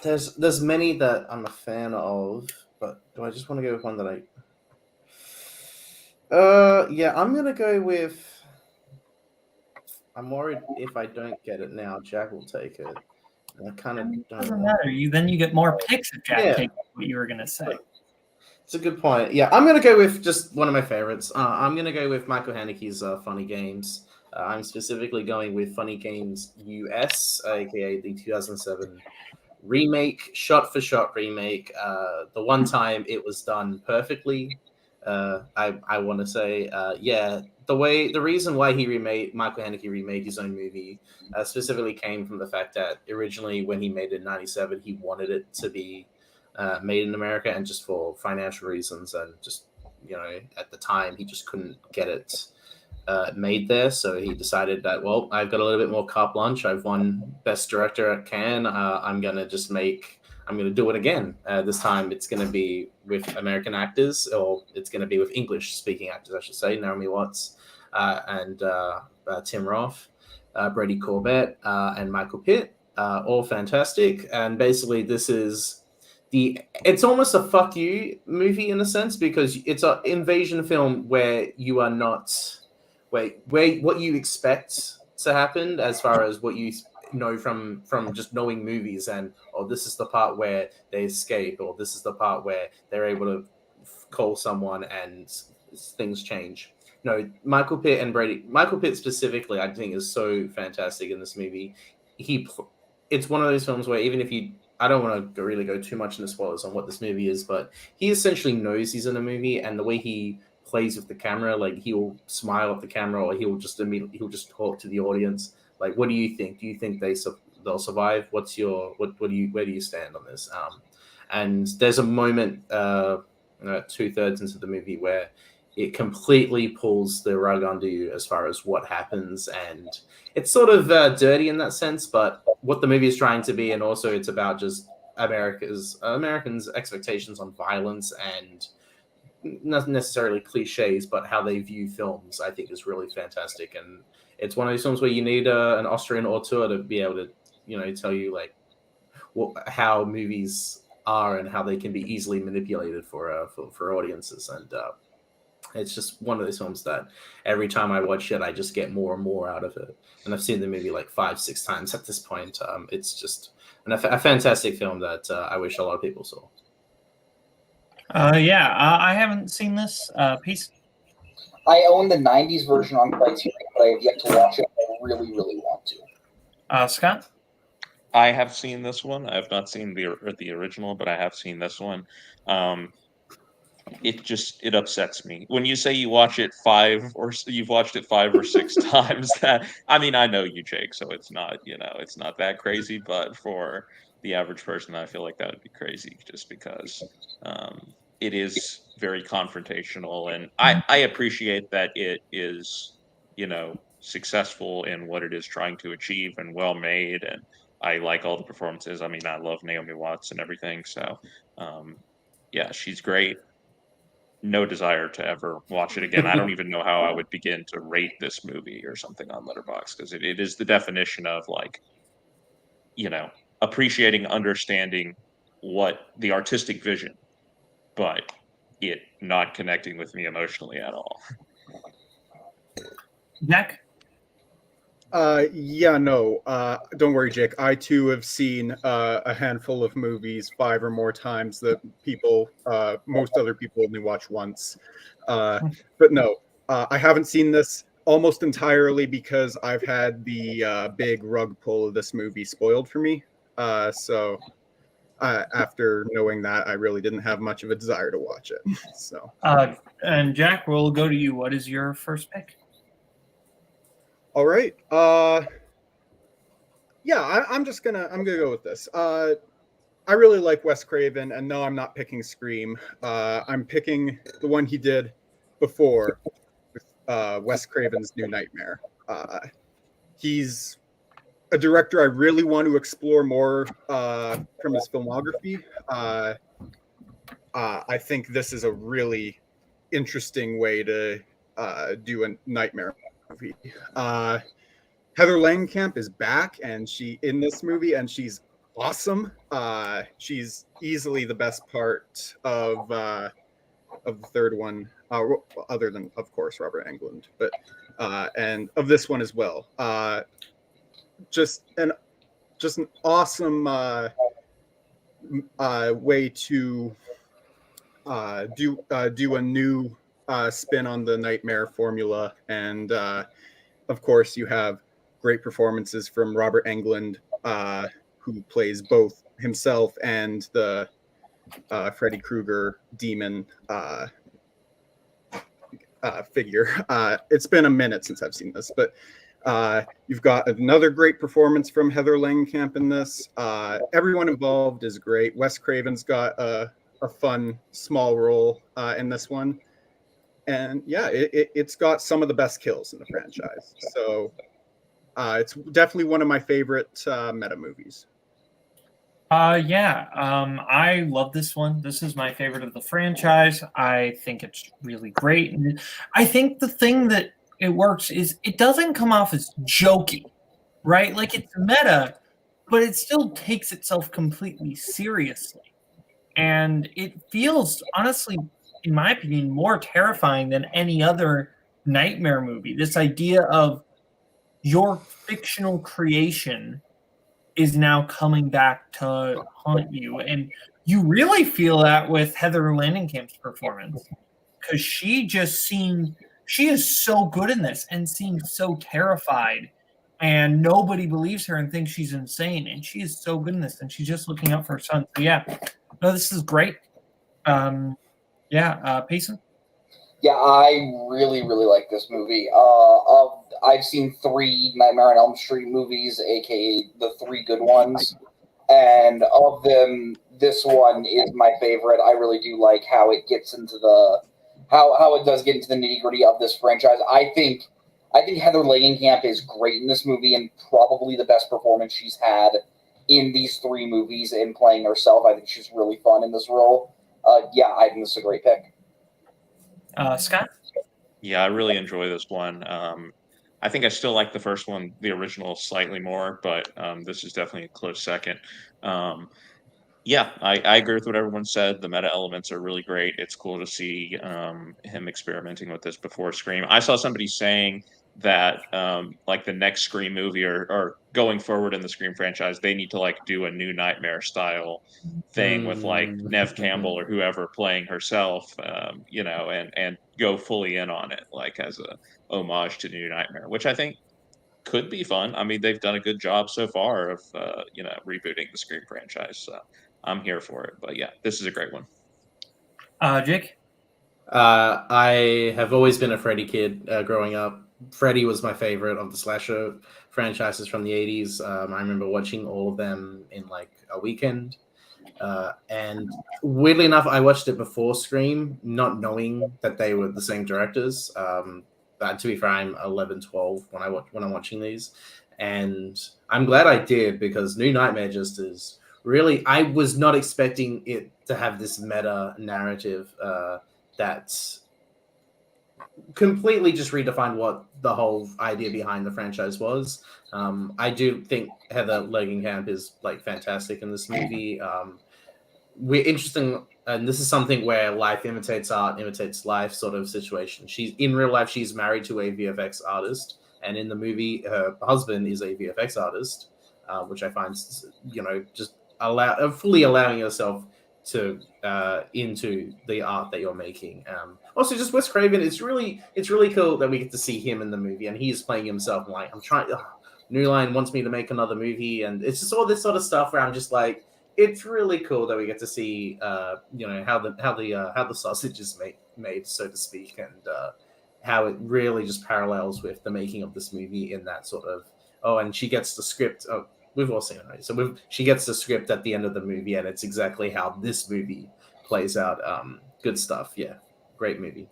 Speaker 9: There's many that I'm a fan of, but do I just want to go with one that yeah, I'm gonna go with. I'm worried if I don't get it now, Jack will take it. I kind of don't.
Speaker 6: Doesn't matter. You get more picks if Jack takes what you were gonna say.
Speaker 9: It's a good point. Yeah, I'm gonna go with just one of my favorites. I'm gonna go with Michael Haneke's Funny Games. I'm specifically going with Funny Games US, aka the 2007 remake, shot-for-shot remake. The one time it was done perfectly. I want to say, the reason why Michael Haneke remade his own movie specifically came from the fact that originally when he made it in '97, he wanted it to be made in America, and just for financial reasons, and just at the time he just couldn't get it made there. So he decided that, well, I've got a little bit more carte blanche. I've won Best Director at Cannes. I'm gonna do it again. This time it's going to be with American actors, or it's going to be with English-speaking actors, I should say. Naomi Watts and Tim Roth, Brady Corbett, and Michael Pitt, all fantastic. And basically, it's almost a fuck you movie in a sense, because it's an invasion film where you are not where what you expect to happen as far as what you know from just knowing movies, and this is the part where they escape, or this is the part where they're able to call someone and things change. No, Michael Pitt specifically, I think, is so fantastic in this movie. It's one of those films where even if I don't want to really go too much into spoilers on what this movie is, but he essentially knows he's in a movie, and the way he plays with the camera, like he'll smile at the camera, or he'll just talk to the audience. Like, what do you think? Do you think they'll survive? Where do you stand on this? And there's a moment 2/3 into the movie where it completely pulls the rug under you as far as what happens, and it's sort of dirty in that sense, but what the movie is trying to be, and also it's about just Americans' expectations on violence and not necessarily cliches, but how they view films, I think is really fantastic. And it's one of those films where you need an Austrian auteur to be able to, tell you like how movies are and how they can be easily manipulated for audiences. And it's just one of those films that every time I watch it, I just get more and more out of it. And I've seen the movie like 5-6 times at this point. It's just a fantastic film that I wish a lot of people saw.
Speaker 6: I haven't seen this piece.
Speaker 11: I own the 90s version on Criterion, but I have yet to watch it. I really, really want to.
Speaker 6: Scott?
Speaker 8: I have seen this one. I have not seen the original, but I have seen this one. It upsets me when you say you watch it you've watched it 5 or 6 times. That, I mean, I know you, Jake, so it's not that crazy, but for the average person, I feel like that would be crazy, just because it is very confrontational, and I appreciate that it is successful in what it is trying to achieve and well made, and I like all the performances. I mean, I love Naomi Watts and everything, so yeah, she's great. No desire to ever watch it again. I don't even know how I would begin to rate this movie or something on Letterboxd, because it is the definition of appreciating, understanding what the artistic vision, but it not connecting with me emotionally at all.
Speaker 6: Jack?
Speaker 10: Don't worry, Jake. I too have seen a handful of movies 5 or more times that most other people only watch once. But no, I haven't seen this almost entirely because I've had the big rug pull of this movie spoiled for me. So after knowing that, I really didn't have much of a desire to watch it. So,
Speaker 6: and Jack, we'll go to you. What is your first pick?
Speaker 10: All right. I'm gonna go with this. I really like Wes Craven, and no, I'm not picking Scream. I'm picking the one he did before with Wes Craven's New Nightmare. He's a director I really want to explore more from his filmography. I think this is a really interesting way to do a nightmare movie. Heather Langenkamp is back, and in this movie, and she's awesome. She's easily the best part of the third one, other than, of course, Robert Englund, but and of this one as well. Just an awesome way to do a new spin on the nightmare formula, and of course you have great performances from Robert Englund, who plays both himself and the Freddy Krueger demon figure. It's been a minute since I've seen this, but you've got another great performance from Heather Langenkamp in this. Everyone involved is great. Wes Craven's got a fun small role in this one, and yeah, it's got some of the best kills in the franchise. So it's definitely one of my favorite meta movies.
Speaker 6: I love this one. This is my favorite of the franchise. I think it's really great. And I think the thing that it works is it doesn't come off as jokey, right? Like, it's meta, but it still takes itself completely seriously. And it feels, honestly, in my opinion, more terrifying than any other nightmare movie. This idea of your fictional creation is now coming back to haunt you. And you really feel that with Heather Langenkamp's performance, because she is so good in this and seems so terrified, and nobody believes her and thinks she's insane. And she is so good in this, and she's just looking out for her son. So this is great. Payson?
Speaker 11: Yeah, I really, really like this movie. I've seen 3 Nightmare on Elm Street movies, aka the 3 good ones. And of them, this one is my favorite. I really do like how it gets into how it does get into the nitty-gritty of this franchise. I think Heather Langenkamp is great in this movie and probably the best performance she's had in these 3 movies in playing herself. I think she's really fun in this role. Yeah, I think this is a great pick.
Speaker 6: Scott?
Speaker 8: Yeah, I really enjoy this one. I think I still like the first one, the original, slightly more, but this is definitely a close second. Yeah, I agree with what everyone said. The meta elements are really great. It's cool to see him experimenting with this before Scream. I saw somebody saying that like the next Scream movie or going forward in the Scream franchise, they need to like do a New Nightmare style thing with like Nev Campbell or whoever playing herself, and go fully in on it, like as a homage to New Nightmare, which I think could be fun. I mean, they've done a good job so far of rebooting the Scream franchise. So I'm here for it. But yeah, this is a great one.
Speaker 6: Jake?
Speaker 9: I have always been a Freddy kid growing up. Freddy was my favorite of the slasher franchises from the 80s. I remember watching all of them in like a weekend. And weirdly enough, I watched it before Scream, not knowing that they were the same directors. But to be fair, I'm 11, 12 when I'm watching these. And I'm glad I did, because New Nightmare just is really, I was not expecting it to have this meta narrative that's completely just redefined what the whole idea behind the franchise was. I do think Heather Langenkamp is like fantastic in this movie. We're interesting, and this is something where life imitates art, imitates life sort of situation. She's in real life, she's married to a VFX artist, and in the movie, her husband is a VFX artist, which I find, just fully allowing yourself to into the art that you're making. Also, just Wes Craven. It's really cool that we get to see him in the movie, and he's playing himself. I'm like, I'm trying. New Line wants me to make another movie, and it's just all this sort of stuff where I'm just like, it's really cool that we get to see, how the sausage is made, so to speak, and how it really just parallels with the making of this movie in that sort of. Oh, and she gets the script. Oh, we've all seen it, right? So she gets the script at the end of the movie, and it's exactly how this movie plays out. Good stuff. Yeah, great movie.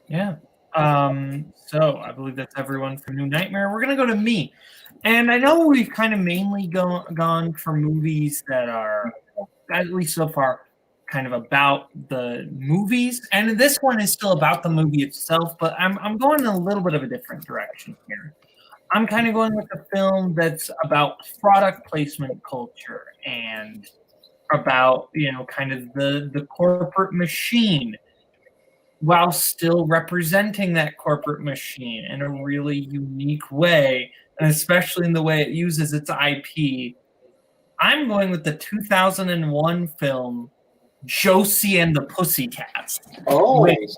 Speaker 6: Yeah. So I believe that's everyone for New Nightmare. We're gonna go to me, and I know we've kind of mainly gone for movies that are, at least so far, kind of about the movies, and this one is still about the movie itself. But I'm going in a little bit of a different direction here. I'm kind of going with a film that's about product placement culture and about, kind of the corporate machine, while still representing that corporate machine in a really unique way, and especially in the way it uses its IP. I'm going with the 2001 film Josie and the Pussycats.
Speaker 11: Oh,
Speaker 6: which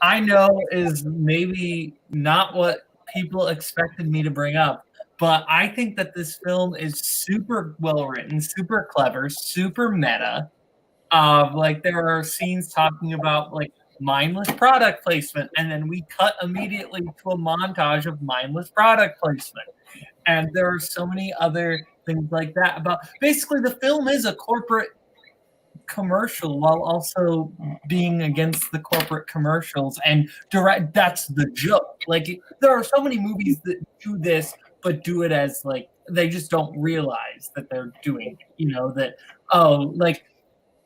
Speaker 6: I know is maybe not what people expected me to bring up, but I think that this film is super well written, super clever, super meta. There are scenes talking about like mindless product placement, and then we cut immediately to a montage of mindless product placement. And there are so many other things like that. About basically, the film is a corporate commercial while also being against the corporate commercials and direct. That's the joke. Like, there are so many movies that do this, but do it as like they just don't realize that they're doing it.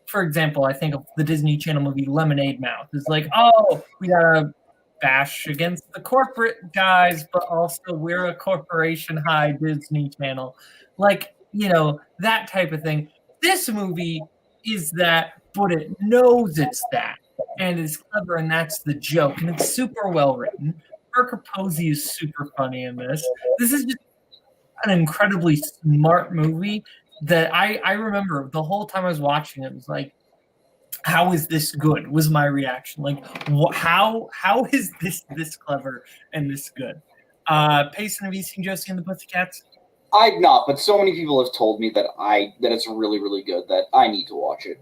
Speaker 6: For example, I think of the Disney Channel movie Lemonade Mouth. It's like, oh, we gotta bash against the corporate guys, but also we're a corporation. Hi, Disney Channel. That type of thing. This movie is that, but it knows it's that, and is clever, and that's the joke, and it's super well written. Parker Posey is super funny in this. This is just an incredibly smart movie that I remember the whole time I was watching it was like, how is this good? Was my reaction. Like, how is this clever and this good? Payson, have you seen Josie and the Pussycats?
Speaker 11: I've not, but so many people have told me that it's really, really good that I need to watch it.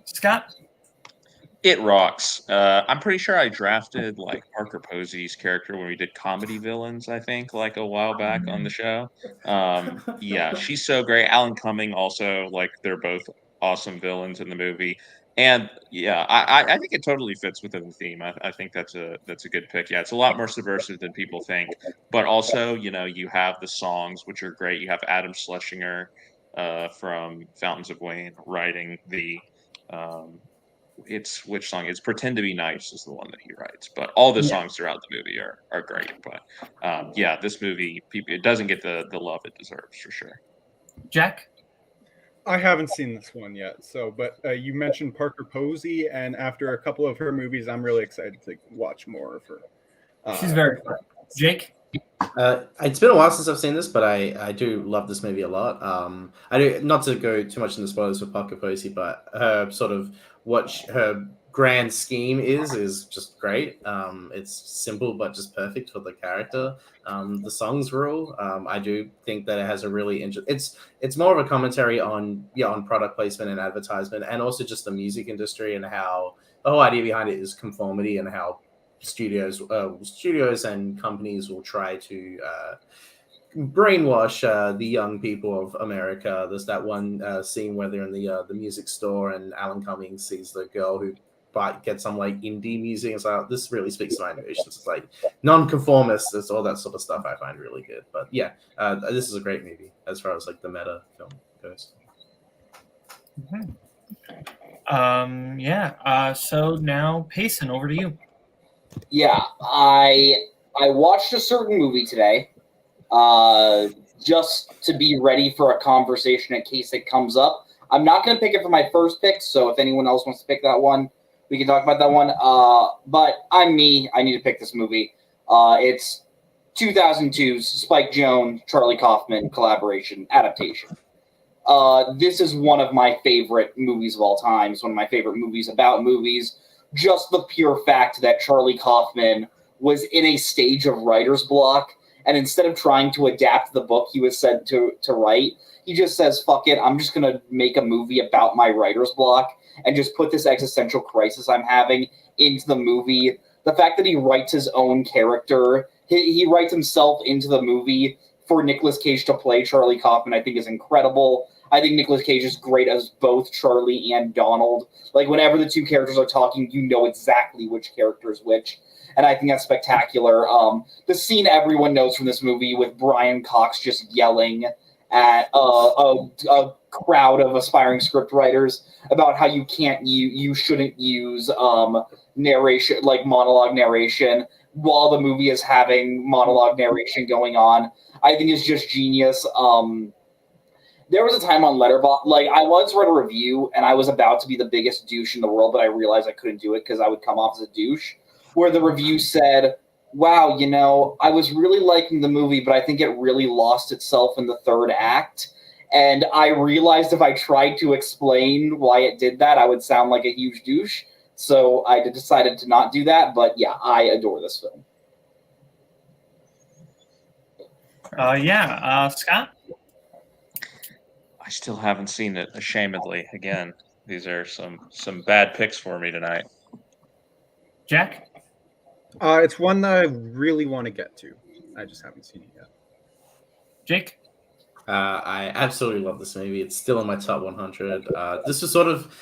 Speaker 6: Scott?
Speaker 8: It rocks. I'm pretty sure I drafted like Parker Posey's character when we did comedy villains, I think, like a while back on the show. Yeah, she's so great. Alan Cumming also, like, they're both awesome villains in the movie. And yeah, I think it totally fits within the theme. I think that's a good pick. Yeah, it's a lot more subversive than people think, but also you have the songs which are great. You have Adam Schlesinger from Fountains of Wayne writing the it's which song? It's "Pretend to Be Nice" is the one that he writes, but all the songs throughout the movie are great. But yeah, this movie it doesn't get the love it deserves for sure.
Speaker 6: Jack?
Speaker 10: I haven't seen this one yet, but you mentioned Parker Posey, and after a couple of her movies, I'm really excited to watch more of her.
Speaker 6: She's very fun. Jake?
Speaker 9: It's been a while since I've seen this, but I do love this movie a lot. I do not to go too much into spoilers for Parker Posey, but her sort of her grand scheme is just great. It's simple but just perfect for the character. The songs rule. I do think that it has a really it's more of a commentary on product placement and advertisement, and also just the music industry and how the whole idea behind it is conformity and how studios and companies will try to brainwash the young people of America. There's that one scene where they're in the music store and Alan Cummings sees the girl who gets some like indie music. It's like, this really speaks to my emotions. It's like non-conformist. It's all that sort of stuff I find really good. But yeah, this is a great movie as far as like the meta film goes.
Speaker 6: So now Payson, over to you.
Speaker 11: Yeah, I watched a certain movie today, just to be ready for a conversation in case it comes up. I'm not going to pick it for my first pick, so if anyone else wants to pick that one, we can talk about that one. But I'm me. I need to pick this movie. It's 2002's Spike Jonze, Charlie Kaufman collaboration adaptation. This is one of my favorite movies of all time. It's one of my favorite movies about movies. Just the pure fact that Charlie Kaufman was in a stage of writer's block, and instead of trying to adapt the book he was sent to write, he just says, fuck it, I'm just going to make a movie about my writer's block and just put this existential crisis I'm having into the movie. The fact that he writes his own character, he writes himself into the movie for Nicolas Cage to play Charlie Kaufman, I think is incredible. I think Nicolas Cage is great as both Charlie and Donald. Like, whenever the two characters are talking, you know exactly which character is which. And I think that's spectacular. The scene everyone knows from this movie with Brian Cox just yelling at a crowd of aspiring scriptwriters about how you shouldn't use narration, like monologue narration, while the movie is having monologue narration going on. I think is just genius. There was a time on Letterboxd, like I once read a review and I was about to be the biggest douche in the world, but I realized I couldn't do it because I would come off as a douche, where the review said, wow, I was really liking the movie, but I think it really lost itself in the third act. And I realized if I tried to explain why it did that, I would sound like a huge douche. So I decided to not do that. But yeah, I adore this film.
Speaker 6: Scott?
Speaker 8: I still haven't seen it, ashamedly. Again, these are some bad picks for me tonight.
Speaker 6: Jack?
Speaker 10: It's one that I really want to get to. I just haven't seen it yet.
Speaker 6: Jake?
Speaker 9: I absolutely love this movie. It's still in my top 100. This is sort of,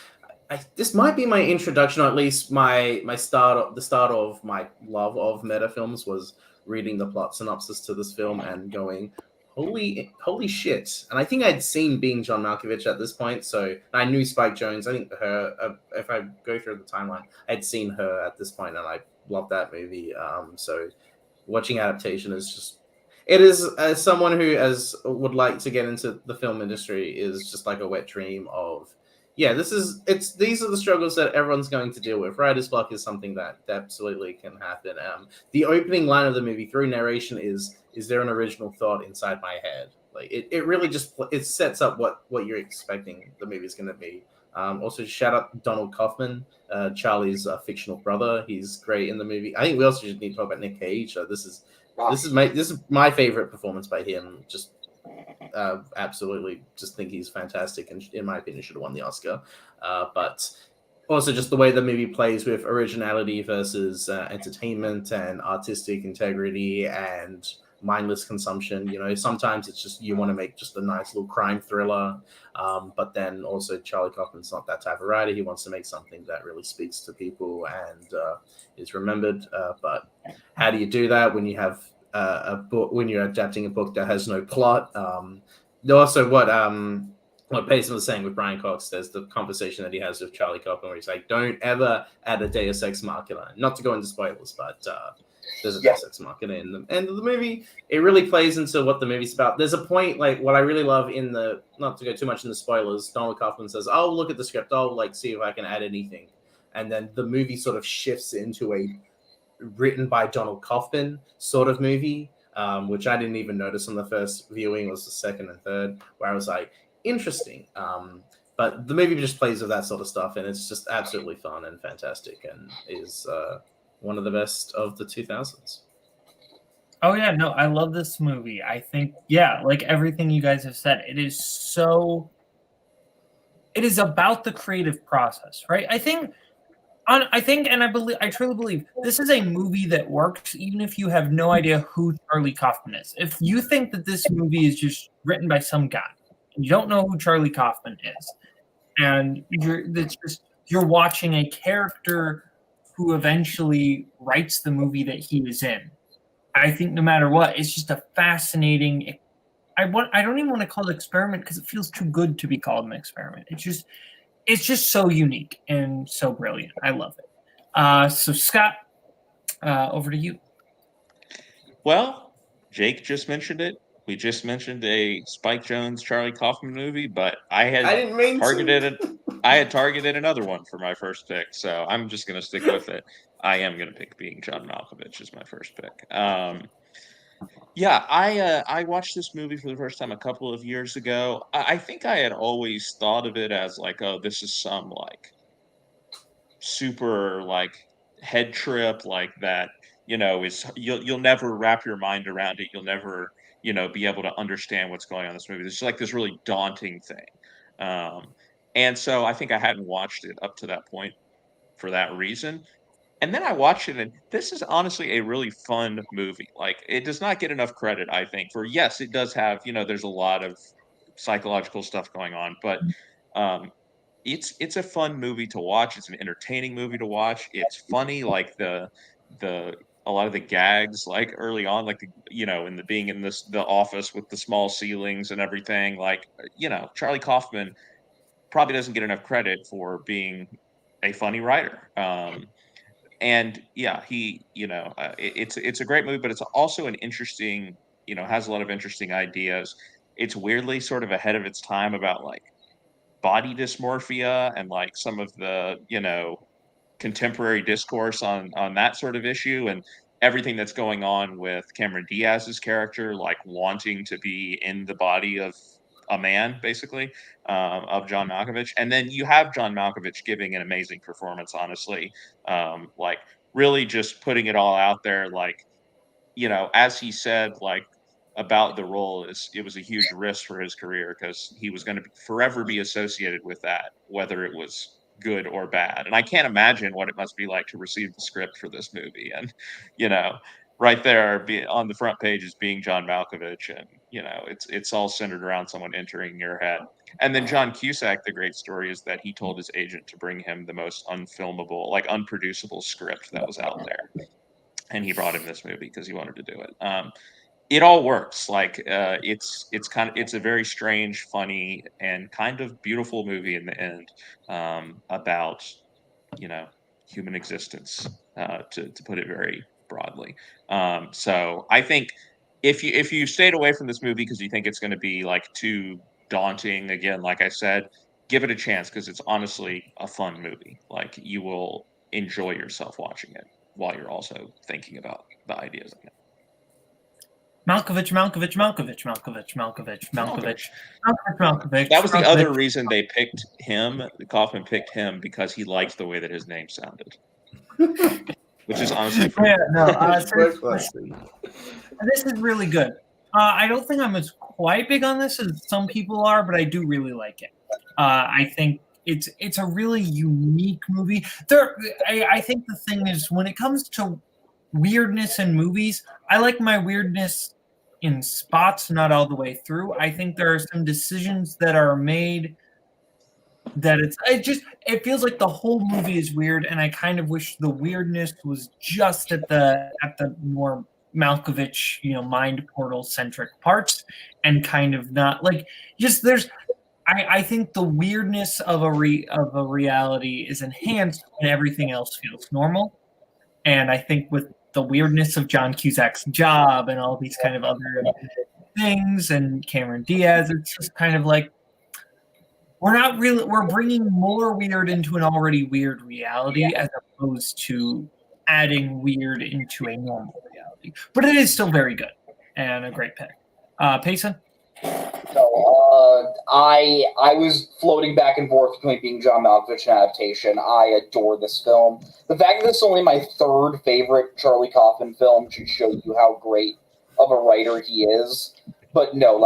Speaker 9: this might be my introduction, or at least the start of my love of meta films was reading the plot synopsis to this film and going, holy shit. And I think I'd seen Being John Malkovich at this point, so I knew Spike Jonze. I think her, if I go through the timeline, I'd seen her at this point, and I loved that movie. So watching adaptation is just, it is, as someone who would like to get into the film industry, is just like a wet dream of, yeah, these are the struggles that everyone's going to deal with. Writer's block is something that absolutely can happen. The opening line of the movie through narration is there an original thought inside my head? Like it really just, it sets up what you're expecting the movie's going to be. Also, shout out Donald Kaufman, Charlie's fictional brother. He's great in the movie. I think we also just need to talk about Nick Cage. This is my favorite performance by him. Just absolutely, just think he's fantastic, and in my opinion, should have won the Oscar. But also just the way the movie plays with originality versus entertainment and artistic integrity and mindless consumption. You know, sometimes it's just you want to make just a nice little crime thriller, but then also Charlie Kaufman's not that type of writer. He wants to make something that really speaks to people and is remembered. But how do you do that when you have a book, when you're adapting a book that has no plot? Also, what Payson was saying with Brian Cox, there's the conversation that he has with Charlie Kaufman where he's like, don't ever add a Deus Ex Machina. Not to go into spoilers, but there's a Deus Ex Machina in the end of the movie. It really plays into what the movie's about. There's a point, like, what I really love in the, not to go too much in the spoilers, Donald Kaufman says, I'll look at the script, I'll, like, see if I can add anything. And then the movie sort of shifts into a written by Donald Kaufman sort of movie, which I didn't even notice on the first viewing. It was the second and third, where I was like, interesting. But the movie just plays with that sort of stuff, and it's just absolutely fun and fantastic, and is one of the best of the 2000s.
Speaker 6: Oh yeah, no, I love this movie. I think, yeah, like everything you guys have said, it is about the creative process, right? I think, and I truly believe this is a movie that works even if you have no idea who Charlie Kaufman is. If you think that this movie is just written by some guy, and you don't know who Charlie Kaufman is, and you're watching a character who eventually writes the movie that he is in. I think no matter what, it's just a fascinating. I don't even want to call it experiment because it feels too good to be called an experiment. It's just so unique and so brilliant. I love it. So Scott, over to you.
Speaker 8: Well, Jake just mentioned it. We just mentioned a Spike Jonze, Charlie Kaufman movie, but I had targeted another one for my first pick, so I'm just going to stick with it. I am going to pick Being John Malkovich as my first pick. I watched this movie for the first time a couple of years ago. I think I had always thought of it as like, oh, this is some like super like head trip like that. You know, you'll never wrap your mind around it. You'll never, be able to understand what's going on in this movie. It's like this really daunting thing. And so I think I hadn't watched it up to that point for that reason. And then I watched it, and this is honestly a really fun movie. Like, it does not get enough credit, I think, for, yes, it does have, there's a lot of psychological stuff going on, but it's a fun movie to watch. It's an entertaining movie to watch. It's funny, like a lot of the gags, like early on, like in being in the office with the small ceilings and everything. Like, Charlie Kaufman probably doesn't get enough credit for being a funny writer. And yeah, he, it's a great movie, but it's also an interesting, has a lot of interesting ideas. It's weirdly sort of ahead of its time about like body dysmorphia and like some of the, contemporary discourse on that sort of issue, and everything that's going on with Cameron Diaz's character, like wanting to be in the body of a man, basically, of John Malkovich. And then you have John Malkovich giving an amazing performance, honestly, like really just putting it all out there. Like, as he said, like about the role, it was a huge risk for his career because he was going to forever be associated with that, whether it was good or bad. And I can't imagine what it must be like to receive the script for this movie. And, right there on the front page is Being John Malkovich, and it's all centered around someone entering your head. And then John Cusack, the great story is that he told his agent to bring him the most unfilmable, like unproducible script that was out there, and he brought him this movie because he wanted to do it. It all works. Like it's a very strange, funny, and kind of beautiful movie in the end, about human existence, to put it very broadly. So I think if you stayed away from this movie because you think it's going to be like too daunting, again, like I said, give it a chance because it's honestly a fun movie. Like, you will enjoy yourself watching it while you're also thinking about the ideas in it.
Speaker 6: Malkovich.
Speaker 8: That was the other reason they picked him. Kaufman picked him because he liked the way that his name sounded. Which is honestly
Speaker 6: this is really good. I don't think I'm as quite big on this as some people are, but I do really like it. I think it's a really unique movie. I think the thing is, when it comes to weirdness in movies, I like my weirdness in spots, not all the way through. I think there are some decisions that are made that it feels like the whole movie is weird, and I kind of wish the weirdness was just at the more Malkovich, mind portal centric parts, and kind of not like just there's. I think the weirdness of a reality is enhanced when everything else feels normal, and I think with the weirdness of John Cusack's job and all these kind of other things, and Cameron Diaz, it's just kind of like we're bringing more weird into an already weird reality as opposed to adding weird into a normal reality. But it is still very good and a great pick. Payson?
Speaker 11: So, I was floating back and forth between being John Malkovich and adaptation. I adore this film. The fact that this is only my third favorite Charlie Kaufman film should show you how great of a writer he is. But no,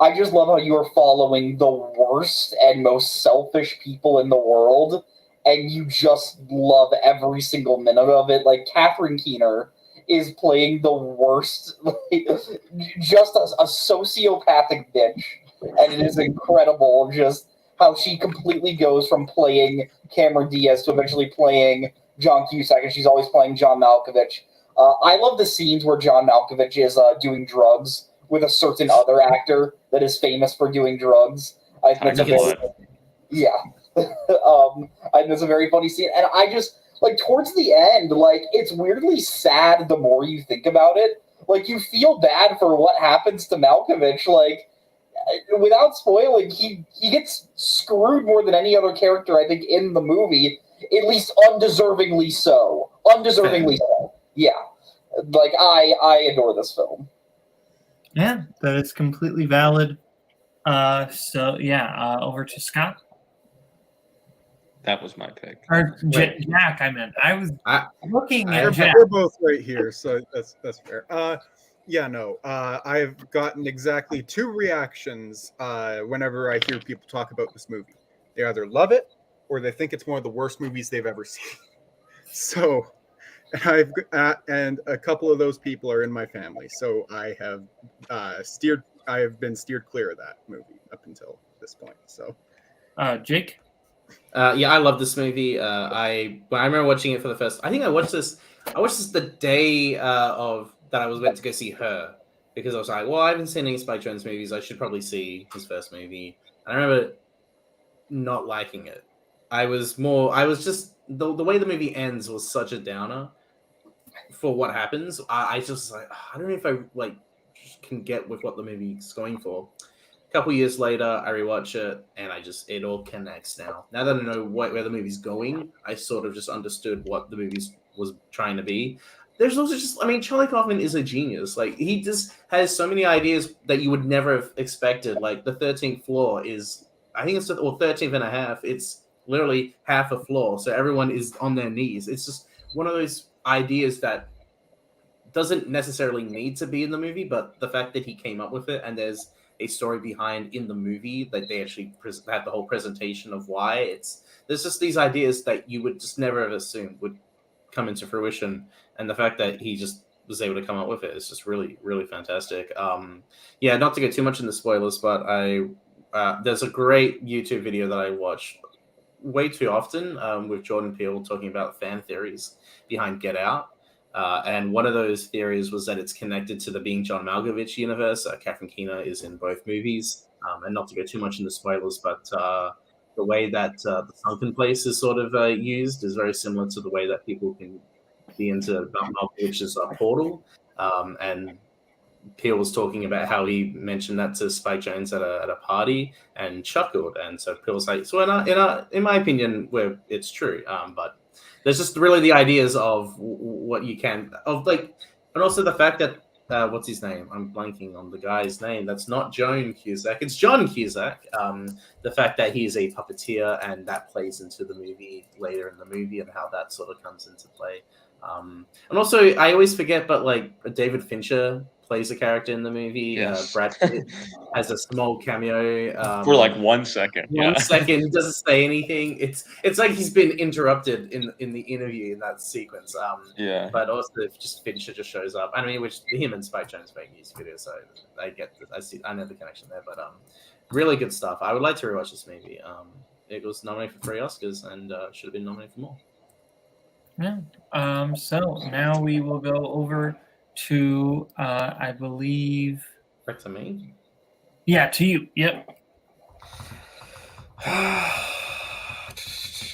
Speaker 11: I just love how you are following the worst and most selfish people in the world, and you just love every single minute of it. Like, Catherine Keener is playing the worst, just a sociopathic bitch, and it is incredible just how she completely goes from playing Cameron Diaz to eventually playing John Cusack, and she's always playing John Malkovich. I love the scenes where John Malkovich is doing drugs with a certain other actor that is famous for doing drugs. I think it's a very funny scene, and I just towards the end, it's weirdly sad the more you think about it. You feel bad for what happens to Malkovich. Without spoiling, he gets screwed more than any other character, I think, in the movie, at least undeservingly so. Yeah. I adore this film.
Speaker 6: Yeah, that is completely valid. Over to Scott.
Speaker 8: That was my pick.
Speaker 6: Or Jack, I meant. I was looking at Jack.
Speaker 10: We're both right here, so that's fair. I've gotten exactly 2 reactions whenever I hear people talk about this movie. They either love it or they think it's one of the worst movies they've ever seen. So, and a couple of those people are in my family. So I have been steered clear of that movie up until this point. So,
Speaker 6: Jake.
Speaker 9: I love this movie. I remember watching it for the first. I think I watched this the day of that I was went to go see Her, because I was like, well, I haven't seen any Spike Jonze movies. I should probably see his first movie. And I remember not liking it. The way the movie ends was such a downer for what happens. I just I don't know if I can get with what the movie's going for. A couple years later, I rewatch it, and it all connects now. Now that I know where the movie's going, I sort of just understood what the movie was trying to be. There's also Charlie Kaufman is a genius. He just has so many ideas that you would never have expected. The 13th floor is, I think it's 13th and a half. It's literally half a floor, so everyone is on their knees. It's just one of those ideas that doesn't necessarily need to be in the movie, but the fact that he came up with it, and there's a story behind in the movie that they actually had the whole presentation of why there's just these ideas that you would just never have assumed would come into fruition, and the fact that he just was able to come up with it is just really, really fantastic. Not to get too much into spoilers, but there's a great YouTube video that I watch way too often with Jordan Peele talking about fan theories behind Get Out. And one of those theories was that it's connected to the Being John Malkovich universe. Catherine Keener is in both movies. And not to go too much into spoilers, but the way that the sunken place is sort of used is very similar to the way that people can be into Malkovich's portal. And Peele was talking about how he mentioned that to Spike Jonze at a party and chuckled. And so Peele was like, so in my opinion, it's true. But there's just really the ideas of what you can and also the fact that what's his name? I'm blanking on the guy's name. That's not Joan Cusack. It's John Cusack. The fact that he's a puppeteer, and that plays into the movie later in the movie, and how that sort of comes into play. And also, I always forget, but David Fincher plays a character in the movie.
Speaker 8: Yes.
Speaker 9: Brad Pitt has a small cameo
Speaker 8: For like 1 second.
Speaker 9: 1 second, he doesn't say anything. It's like he's been interrupted in the interview in that sequence.
Speaker 8: Yeah.
Speaker 9: But also, just Fincher just shows up. I mean, which him and Spike Jonze make music videos, so I know the connection there. But really good stuff. I would like to rewatch this movie. It was nominated for 3 Oscars and should have been nominated for more.
Speaker 6: Yeah. So now we will go over to I believe
Speaker 9: back to me.
Speaker 6: Yeah, to you. Yep.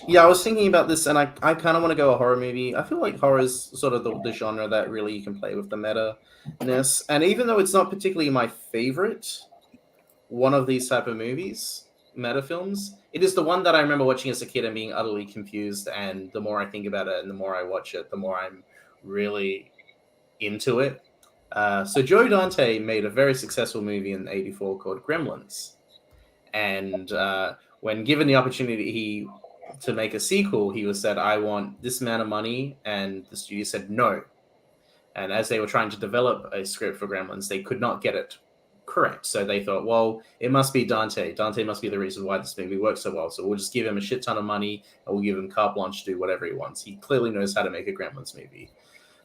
Speaker 9: Yeah, I was thinking about this, and I kind of want to go a horror movie. I feel like horror is sort of the genre that really you can play with the meta-ness. And even though it's not particularly my favorite one of these type of movies, meta films, it is the one that I remember watching as a kid and being utterly confused. And the more I think about it and the more I watch it, the more I'm really into it. So Joe Dante made a very successful movie in '84 called Gremlins. And when given the opportunity to make a sequel, he was said, I want this amount of money. And the studio said no. And as they were trying to develop a script for Gremlins, they could not get it correct. So they thought, well, it must be Dante. Dante must be the reason why this movie works so well. So we'll just give him a shit ton of money and we'll give him carte blanche to do whatever he wants. He clearly knows how to make a Gremlins movie.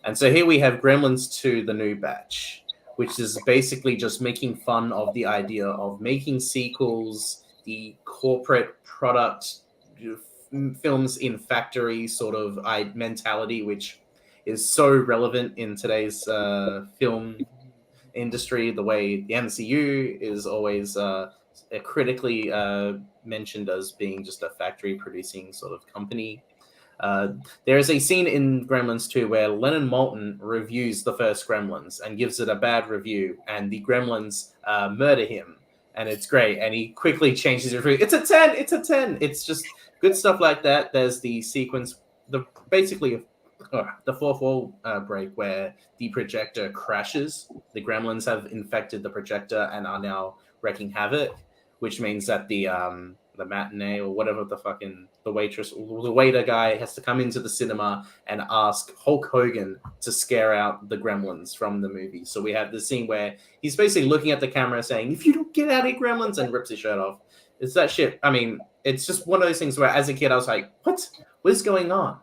Speaker 9: And so here we have Gremlins 2, The New Batch, which is basically just making fun of the idea of making sequels, the corporate product films in factory sort of mentality, which is so relevant in today's film industry. The way the MCU is always critically mentioned as being just a factory producing sort of company. There is a scene in Gremlins 2 where Lennon Moulton reviews the first Gremlins and gives it a bad review, and the Gremlins murder him, and it's great. And he quickly changes his review. It's a 10. It's a 10. It's just good stuff like that. There's the sequence, basically the fourth wall break where the projector crashes. The Gremlins have infected the projector and are now wreaking havoc, which means that the matinee or whatever the waitress or the waiter guy has to come into the cinema and ask Hulk Hogan to scare out the Gremlins from the movie. So we have the scene where he's basically looking at the camera saying, if you don't get out of here, Gremlins, and rips his shirt off. It's that shit. I mean, it's just one of those things where as a kid I was like, what is going on?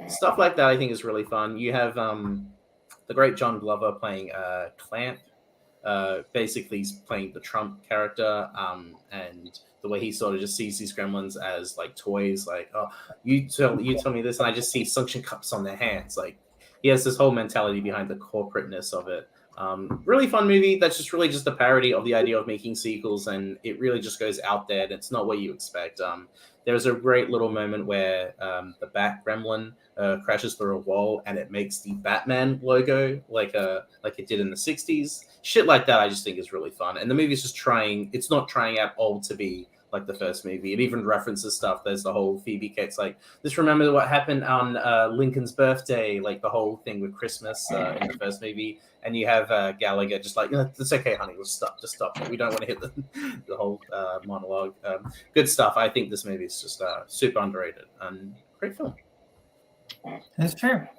Speaker 9: Stuff like that I think is really fun. You have the great John Glover playing Clamp. Basically he's playing the Trump character, and the way he sort of just sees these Gremlins as like toys, like, oh, you tell me this, and I just see suction cups on their hands. Like, he has this whole mentality behind the corporateness of it. Really fun movie that's just really just a parody of the idea of making sequels, and it really just goes out there and it's not what you expect. There's a great little moment where the Bat Gremlin crashes through a wall and it makes the Batman logo like it did in the 60s. Shit like that I just think is really fun. And the movie's just it's not trying at all to be like the first movie. It even references stuff. There's the whole Phoebe Cates, like, just remember what happened on Lincoln's birthday, like the whole thing with Christmas in the first movie. And you have Gallagher just like, it's okay, honey, we'll stop. We don't want to hit the whole monologue. Good stuff. I think this movie is just super underrated and great film.
Speaker 6: That's fair.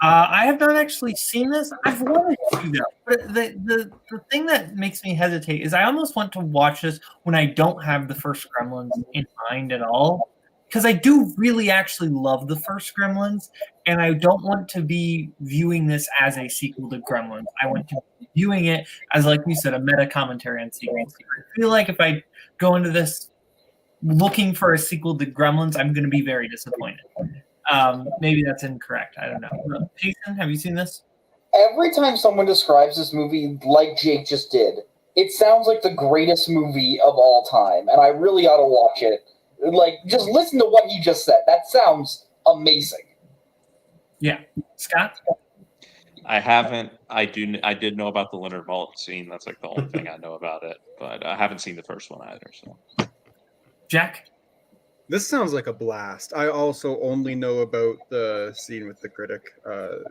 Speaker 6: I have not actually seen this. I've wanted to though. But the thing that makes me hesitate is I almost want to watch this when I don't have the first Gremlins in mind at all. Because I do really actually love the first Gremlins, and I don't want to be viewing this as a sequel to Gremlins. I want to be viewing it as, like we said, a meta commentary on sequels. I feel like if I go into this looking for a sequel to Gremlins, I'm going to be very disappointed. Maybe that's incorrect. I don't know. Jason, have you seen this?
Speaker 11: Every time someone describes this movie like Jake just did, it sounds like the greatest movie of all time, and I really ought to watch it. Like, just listen to what he just said. That sounds amazing.
Speaker 6: Yeah. Scott?
Speaker 8: I haven't. I did know about the Leonard Maltin scene. That's like the only thing I know about it. But I haven't seen the first one either. So,
Speaker 6: Jack?
Speaker 10: This sounds like a blast. I also only know about the scene with the critic. But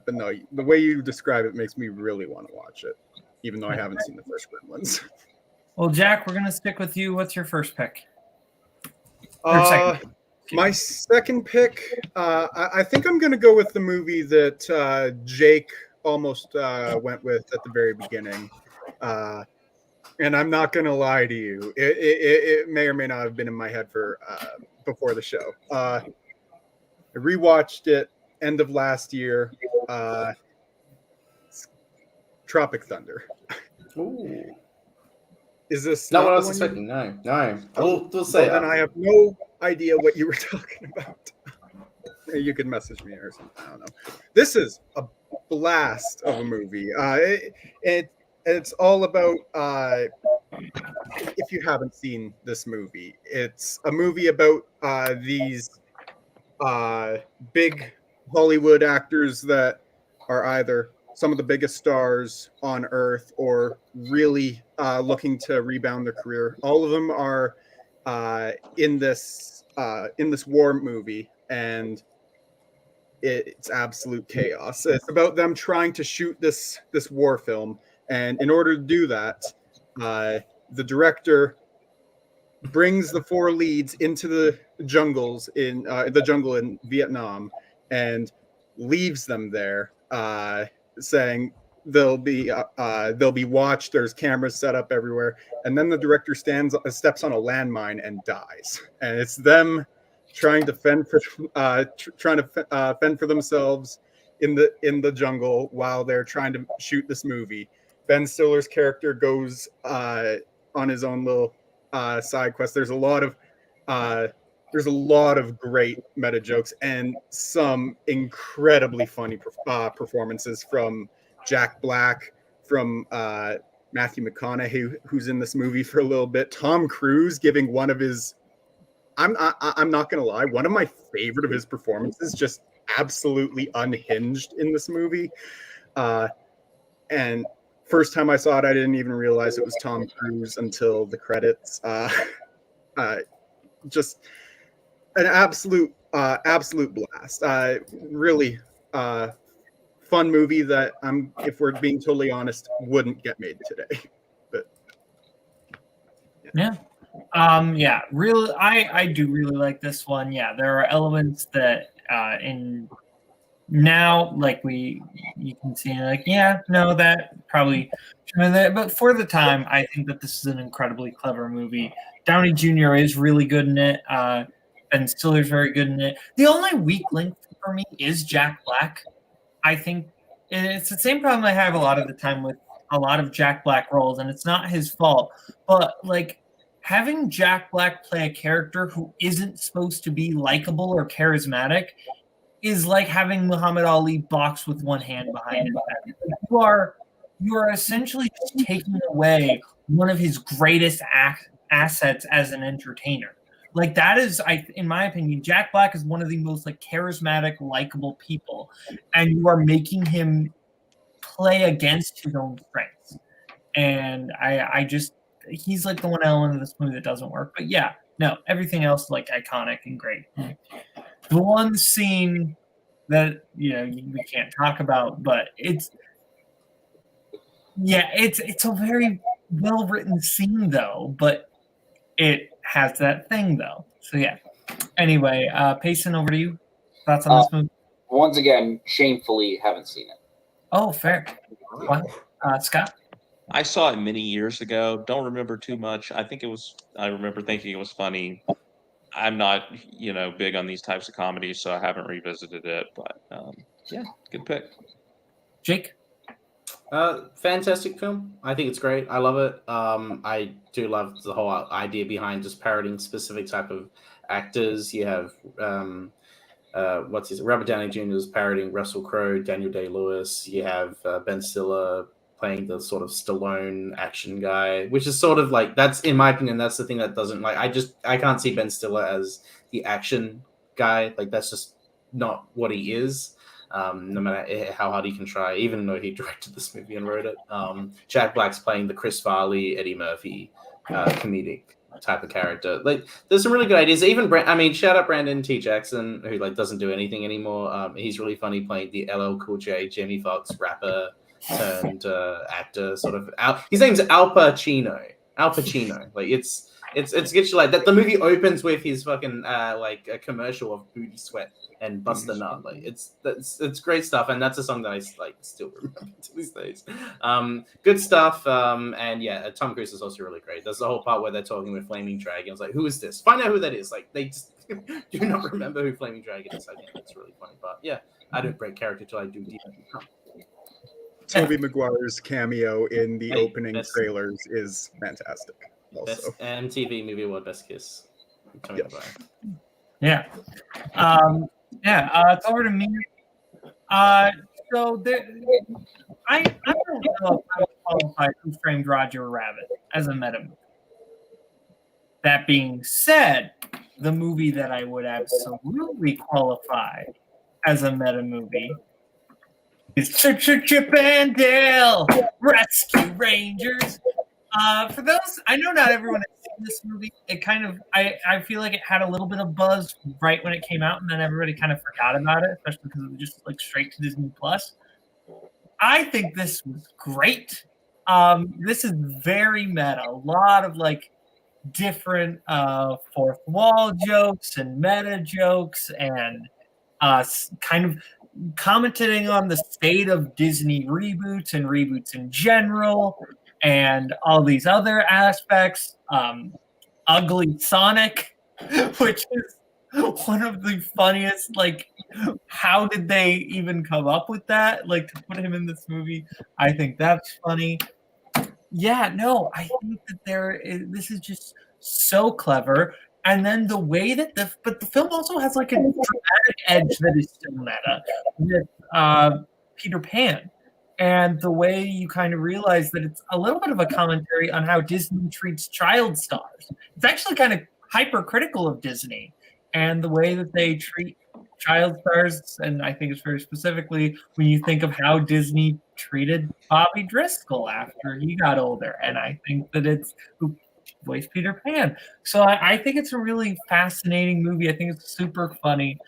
Speaker 10: no, the way you describe it makes me really want to watch it, even though I haven't seen the first Gremlins.
Speaker 6: Well, Jack, we're going to stick with you. What's your first pick?
Speaker 10: My second pick, I think I'm going to go with the movie that Jake almost went with at the very beginning. And I'm not going to lie to you. It may or may not have been in my head for before the show. I rewatched it end of last year. Tropic Thunder.
Speaker 9: Ooh.
Speaker 10: Is this
Speaker 9: not what I
Speaker 10: the
Speaker 9: was
Speaker 10: one
Speaker 9: expecting?
Speaker 10: you-
Speaker 9: No. We'll say
Speaker 10: Well, then I have no idea what you were talking about. You could message me or something. I don't know. This is a blast of a movie. It's all about if you haven't seen this movie, it's a movie about these big Hollywood actors that are either some of the biggest stars on earth or really looking to rebound their career. All of them are in this war movie, and it's absolute chaos. It's about them trying to shoot this war film, and in order to do that, the director brings the 4 leads into the jungles in the jungle in Vietnam and leaves them there, saying they'll be watched. There's cameras set up everywhere, and then the director steps on a landmine and dies. And it's them trying to fend for themselves in the jungle while they're trying to shoot this movie. Ben Stiller's character goes on his own little side quest. There's a lot of great meta jokes and some incredibly funny performances from Jack Black, from Matthew McConaughey, who's in this movie for a little bit. Tom Cruise giving one of his, I'm not gonna lie, one of my favorite of his performances, just absolutely unhinged in this movie. And first time I saw it, I didn't even realize it was Tom Cruise until the credits. Just an absolute blast. Really fun movie that if we're being totally honest, wouldn't get made today. But
Speaker 6: yeah. Really, I do really like this one. Yeah, there are elements that in now, like you can see, like, yeah, no, that probably, but for the time, I think that this is an incredibly clever movie. Downey Jr. is really good in it. Ben Stiller's very good in it. The only weak link for me is Jack Black. I think it's the same problem I have a lot of the time with a lot of Jack Black roles, and it's not his fault, but like having Jack Black play a character who isn't supposed to be likable or charismatic is like having Muhammad Ali box with one hand behind his back. You are essentially taking away one of his greatest assets as an entertainer. Like that is, in my opinion, Jack Black is one of the most like charismatic, likable people, and you are making him play against his own strengths. And he's like the one element of this movie that doesn't work. But yeah, no, everything else is like iconic and great. The one scene that we can't talk about, but it's a very well written scene though, but it has that thing though. So yeah. Anyway, Payson, over to you. Thoughts on this movie?
Speaker 11: Once again, shamefully haven't seen it.
Speaker 6: Oh, fair. Wow. Scott?
Speaker 8: I saw it many years ago. Don't remember too much. I remember thinking it was funny. I'm not, big on these types of comedies, so I haven't revisited it. But yeah, good pick.
Speaker 6: Jake?
Speaker 9: Fantastic film. I think it's great. I love it. I do love the whole idea behind just parodying specific type of actors. You have Robert Downey Jr. is parodying Russell Crowe, Daniel Day-Lewis. You have Ben Stiller playing the sort of Stallone action guy, which is sort of like, that's, in my opinion, that's the thing that doesn't, like, I can't see Ben Stiller as the action guy. Like, that's just not what he is. No matter how hard he can try, even though he directed this movie and wrote it. Jack Black's playing the Chris Farley, Eddie Murphy comedic type of character. Like, there's some really good ideas. Even shout out Brandon T. Jackson, who like doesn't do anything anymore. He's really funny playing the LL Cool J, Jamie Foxx rapper turned actor. Sort of. His name's Al Pacino. Like it's It's literally like that. The movie opens with his fucking like a commercial of Booty Sweat and Bust a Nut. Like it's great stuff, and that's a song that I like still remember to these days. Good stuff. And yeah, Tom Cruise is also really great. There's the whole part where they're talking with Flaming Dragon. It's like, who is this? Find out who that is. Like they just do not remember who Flaming Dragon is. I think that's really funny. But yeah, I don't break character till I do deep.
Speaker 10: Tobey Maguire's cameo in the opening
Speaker 9: best-
Speaker 10: trailers is fantastic.
Speaker 9: Best
Speaker 10: Also,
Speaker 9: MTV Movie Award Best Kiss. Tony Maguire.
Speaker 6: Yeah. It's over to me. So there, I don't know if I would qualify Who Framed Roger Rabbit as a meta movie. That being said, the movie that I would absolutely qualify as a meta movie is Chip and Dale Rescue Rangers. For those, I know not everyone has seen this movie. It kind of, I feel like it had a little bit of buzz right when it came out, and then everybody kind of forgot about it, especially because it was just like straight to Disney Plus. I think this was great. This is very meta. A lot of like different fourth wall jokes and meta jokes, and kind of commenting on the state of Disney reboots and reboots in general, and all these other aspects. Ugly Sonic, which is one of the funniest. Like, how did they even come up with that? Like, to put him in this movie, I think that's funny. Yeah, no, I think that this is just so clever. And then the way that the film also has like a dramatic edge that is still meta with Peter Pan. And the way you kind of realize that it's a little bit of a commentary on how Disney treats child stars. It's actually kind of hypercritical of Disney and the way that they treat child stars. And I think it's very specifically when you think of how Disney treated Bobby Driscoll after he got older. And I think that it's who voiced Peter Pan. So I think it's a really fascinating movie. I think it's super funny.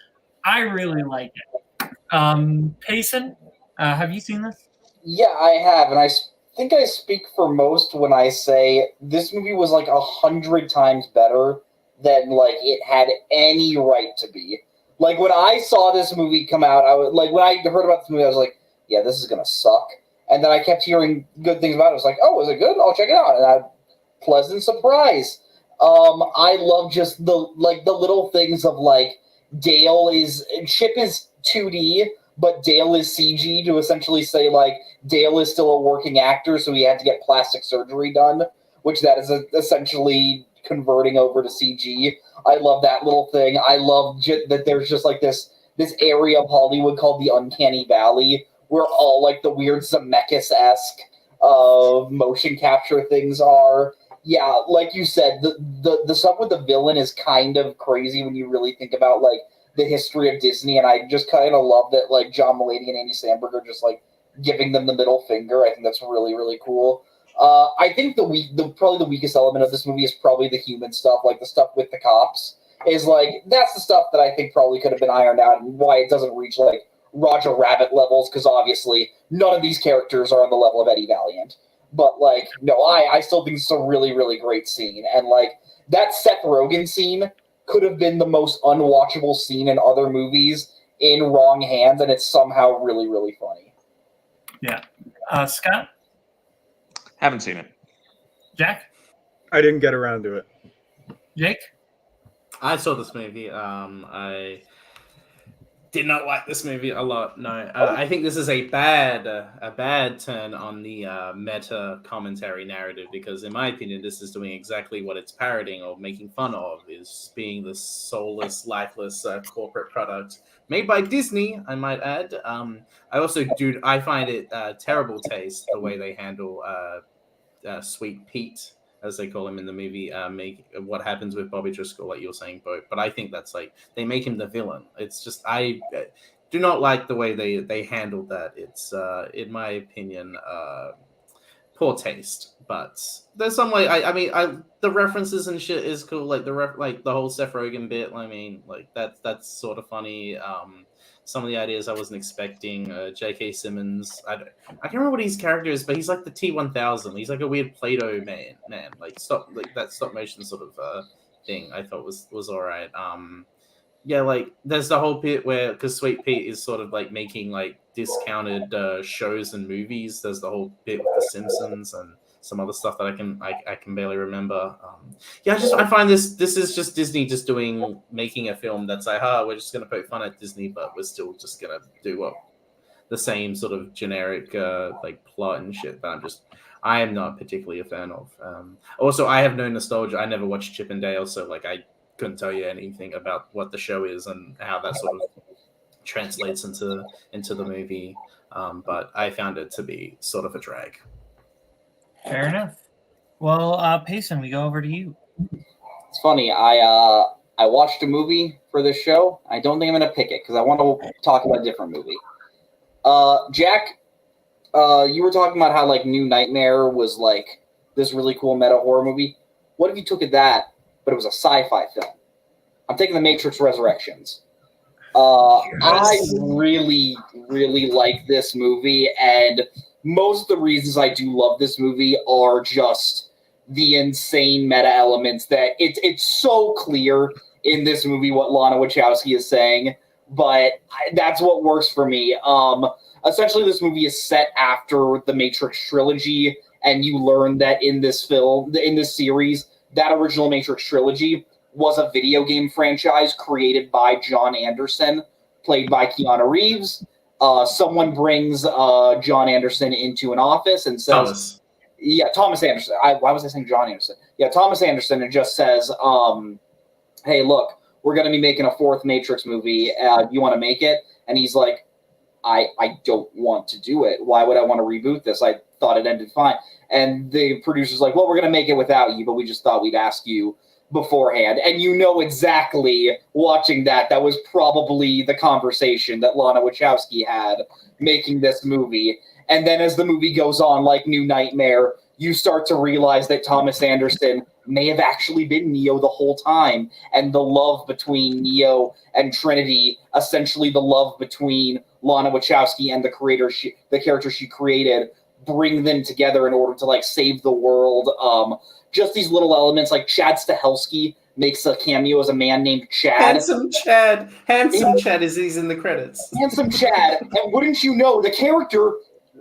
Speaker 6: I really like it. Payson, have you seen this?
Speaker 11: Yeah, I have, and I think I speak for most when I say this movie was like 100 times better than like it had any right to be. Like when I saw this movie come out, I was like, when I heard about this movie, I was like, yeah, this is gonna suck. And then I kept hearing good things about it. I was like, oh, is it good? I'll check it out. And pleasant surprise. I love just the little things of like Chip is 2D, but Dale is CG, to essentially say like Dale is still a working actor, so he had to get plastic surgery done, which that is essentially converting over to CG. I love that little thing. I love that there's just like this area of Hollywood called the Uncanny Valley, where all like the weird Zemeckis-esque motion capture things are. Yeah, like you said, the stuff with the villain is kind of crazy when you really think about like the history of Disney, and I just kind of love that like John Mulaney and Andy Samberg are just like giving them the middle finger. I think that's really, really cool. I think probably the weakest element of this movie is probably the human stuff, like the stuff with the cops. Is like that's the stuff that I think probably could have been ironed out, and why it doesn't reach like Roger Rabbit levels, because obviously none of these characters are on the level of Eddie Valiant. But like, no, I still think it's a really, really great scene, and like that Seth Rogen scene could have been the most unwatchable scene in other movies in wrong hands, and it's somehow really, really funny.
Speaker 6: Yeah. Scott?
Speaker 8: Haven't seen it.
Speaker 6: Jack?
Speaker 10: I didn't get around to it.
Speaker 6: Jake?
Speaker 9: I saw this movie. I did not like this movie a lot. No, I think this is a bad turn on the meta commentary narrative, because in my opinion, this is doing exactly what it's parodying or making fun of, is being the soulless, lifeless corporate product made by Disney, I might add. I find it terrible taste the way they handle Sweet Pete, as they call him in the movie, make what happens with Bobby Driscoll, like you're saying, Boat. But I think that's like, they make him the villain. It's just, I do not like the way they handled that. It's, in my opinion, poor taste. But there's some like the references and shit is cool. Like the whole Seth Rogen bit. I mean, like that's sort of funny. Some of the ideas I wasn't expecting. J.K. Simmons. I can't remember what his character is, but he's like the T-1000. He's like a weird Play-Doh man. Like that stop motion sort of thing. I thought was all right. Yeah, like there's the whole bit where because Sweet Pete is sort of like making like discounted shows and movies. There's the whole bit with The Simpsons and some other stuff that I can barely remember. I find this is just Disney just making a film that's like, we're just gonna poke fun at Disney, but we're still just gonna do the same sort of generic like plot and shit that I am not particularly a fan of. Also, I have no nostalgia. I never watched Chip and Dale, so like I couldn't tell you anything about what the show is and how that sort of translates into the movie. But I found it to be sort of a drag.
Speaker 6: Fair enough. Well, Payson, we go over to you.
Speaker 11: It's funny. I watched a movie for this show. I don't think I'm going to pick it because I want to talk about a different movie. Jack, you were talking about how like New Nightmare was like this really cool meta horror movie. What if you took it that, but it was a sci-fi film? I'm taking The Matrix Resurrections. I really, really like this movie, and most of the reasons I do love this movie are just the insane meta elements that it's so clear in this movie what Lana Wachowski is saying, but that's what works for me. Essentially, this movie is set after the Matrix trilogy, and you learn that in this series, that original Matrix trilogy was a video game franchise created by John Anderson, played by Keanu Reeves. Someone brings John Anderson into an office and says, Thomas Anderson. Why was I saying John Anderson? Yeah, Thomas Anderson, and just says, hey, look, we're going to be making a fourth Matrix movie. You want to make it? And he's like, I don't want to do it. Why would I want to reboot this? I thought it ended fine. And the producer's like, well, we're going to make it without you, but we just thought we'd ask you beforehand. And you know exactly, watching that was probably the conversation that Lana Wachowski had making this movie. And then as the movie goes on, like New Nightmare, you start to realize that Thomas Anderson may have actually been Neo the whole time. And the love between Neo and Trinity, essentially the love between Lana Wachowski and the character she created, bring them together in order to like save the world. Just these little elements, like Chad Stahelski makes a cameo as a man named Chad.
Speaker 9: Handsome Chad is he's in the credits.
Speaker 11: Handsome Chad. And wouldn't you know, the character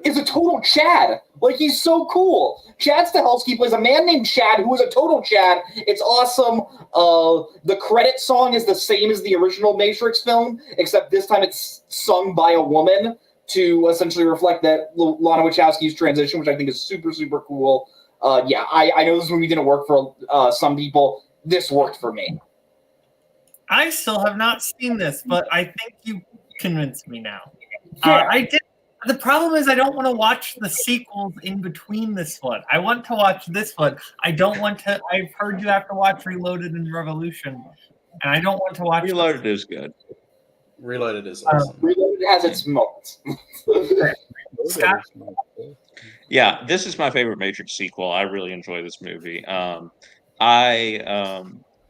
Speaker 11: is a total Chad. Like, he's so cool. Chad Stahelski plays a man named Chad who is a total Chad. It's awesome. The credit song is the same as the original Matrix film, except this time it's sung by a woman to essentially reflect that Lana Wachowski's transition, which I think is super, super cool. I know this movie didn't work for some people. This worked for me.
Speaker 6: I still have not seen this, but I think you convinced me now.
Speaker 11: Yeah.
Speaker 6: I did. The problem is I don't want to watch the sequels in between this one. I want to watch this one. I don't want to. I've heard you have to watch Reloaded and Revolution, and I don't want to watch.
Speaker 8: Reloaded is good.
Speaker 9: Reloaded is awesome.
Speaker 11: Reloaded has its moments.
Speaker 6: Scott?
Speaker 8: Yeah, this is my favorite Matrix sequel. I really enjoy this movie. I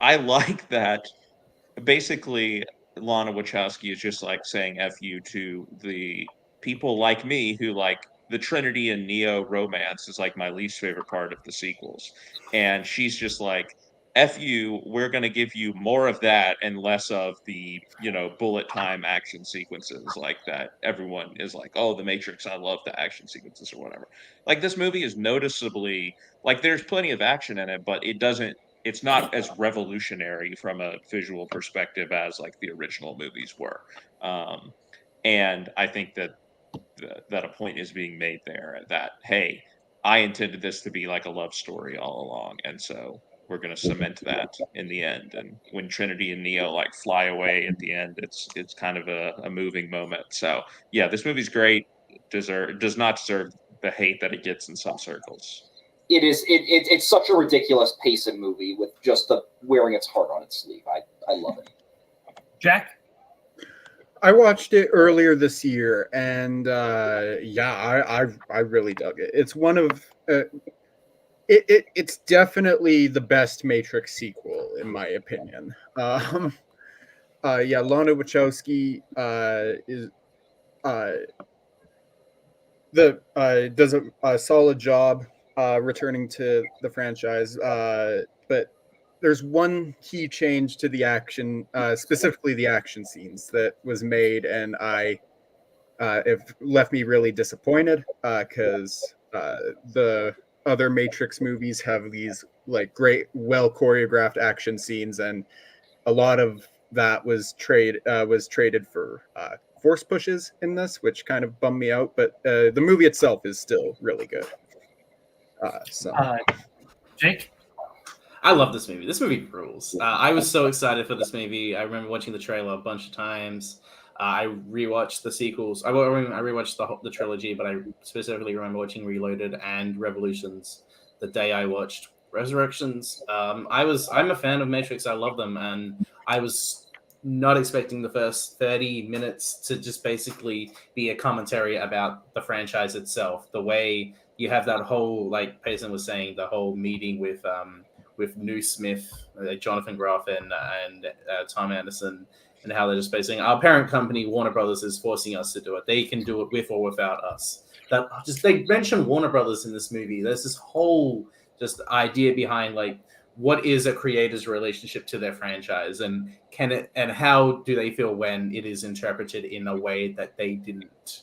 Speaker 8: like that. Basically, Lana Wachowski is just like saying "F you" to the people like me who like the Trinity and Neo romance is like my least favorite part of the sequels, and she's just like, F you, we're going to give you more of that and less of the, bullet time action sequences like that. Everyone is like, oh, The Matrix, I love the action sequences or whatever. Like, this movie is noticeably, like, there's plenty of action in it, but it's not as revolutionary from a visual perspective as, like, the original movies were. And I think that a point is being made there that, hey, I intended this to be like a love story all along, and so we're going to cement that in the end. And when Trinity and Neo like fly away at the end, it's kind of a moving moment. So yeah, this movie's great. Does not deserve the hate that it gets in some circles.
Speaker 11: It is. It's such a ridiculous pacing movie with just the wearing its heart on its sleeve. I love it.
Speaker 6: Jack?
Speaker 10: I watched it earlier this year, and I really dug it. It's one of it's definitely the best Matrix sequel in my opinion. Lana Wachowski is does a solid job returning to the franchise, but there's one key change to the action, specifically the action scenes that was made, and it left me really disappointed because the other Matrix movies have these like great, well choreographed action scenes, and a lot of that was traded for force pushes in this, which kind of bummed me out. But the movie itself is still really good.
Speaker 6: Jake?
Speaker 9: I love this movie. This movie rules. I was so excited for this movie. I remember watching the trailer a bunch of times. I rewatched the sequels. I rewatched the trilogy, but I specifically remember watching Reloaded and Revolutions the day I watched Resurrections. I'm a fan of Matrix. I love them, and I was not expecting the first 30 minutes to just basically be a commentary about the franchise itself. The way you have that whole, like Payson was saying, the whole meeting with New Smith, Jonathan Groff, and Tom Anderson, and how they're just basically, our parent company Warner Brothers is forcing us to do it. They can do it with or without us. That just, they mention Warner Brothers in this movie. There's this whole just idea behind like what is a creator's relationship to their franchise, and how do they feel when it is interpreted in a way that they didn't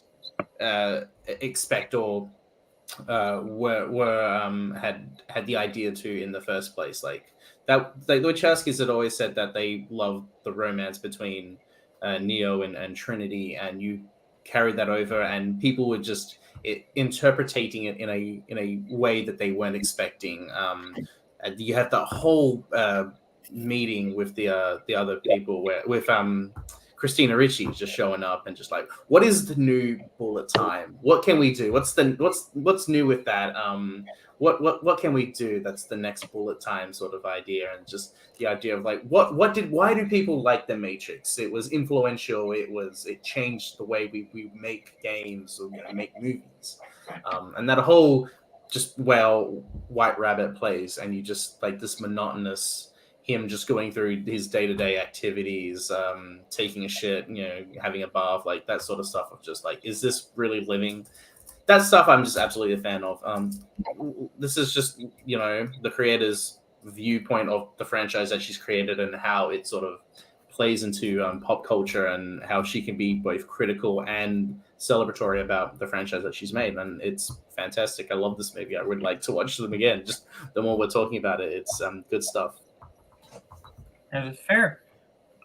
Speaker 9: expect or had the idea to in the first place. Like that, the Wachowskis had always said that they love the romance between Neo and Trinity, and you carried that over, and people were just interpreting it in a way that they weren't expecting. And you had that whole meeting with the other people with Christina Ricci just showing up and just like, what is the new bullet time? What can we do? What's new with that? What can we do? That's the next bullet time sort of idea, and just the idea of like why do people like the Matrix? It was influential. It changed the way we make games or make movies, and that whole just White Rabbit plays, and you just like this monotonous him just going through his day-to-day activities, taking a shit, having a bath, like that sort of stuff of just like, is this really living? That stuff I'm just absolutely a fan of. This is just, the creator's viewpoint of the franchise that she's created and how it sort of plays into pop culture, and how she can be both critical and celebratory about the franchise that she's made. And it's fantastic. I love this movie. I would like to watch them again. Just the more we're talking about it, it's good stuff.
Speaker 6: That is fair.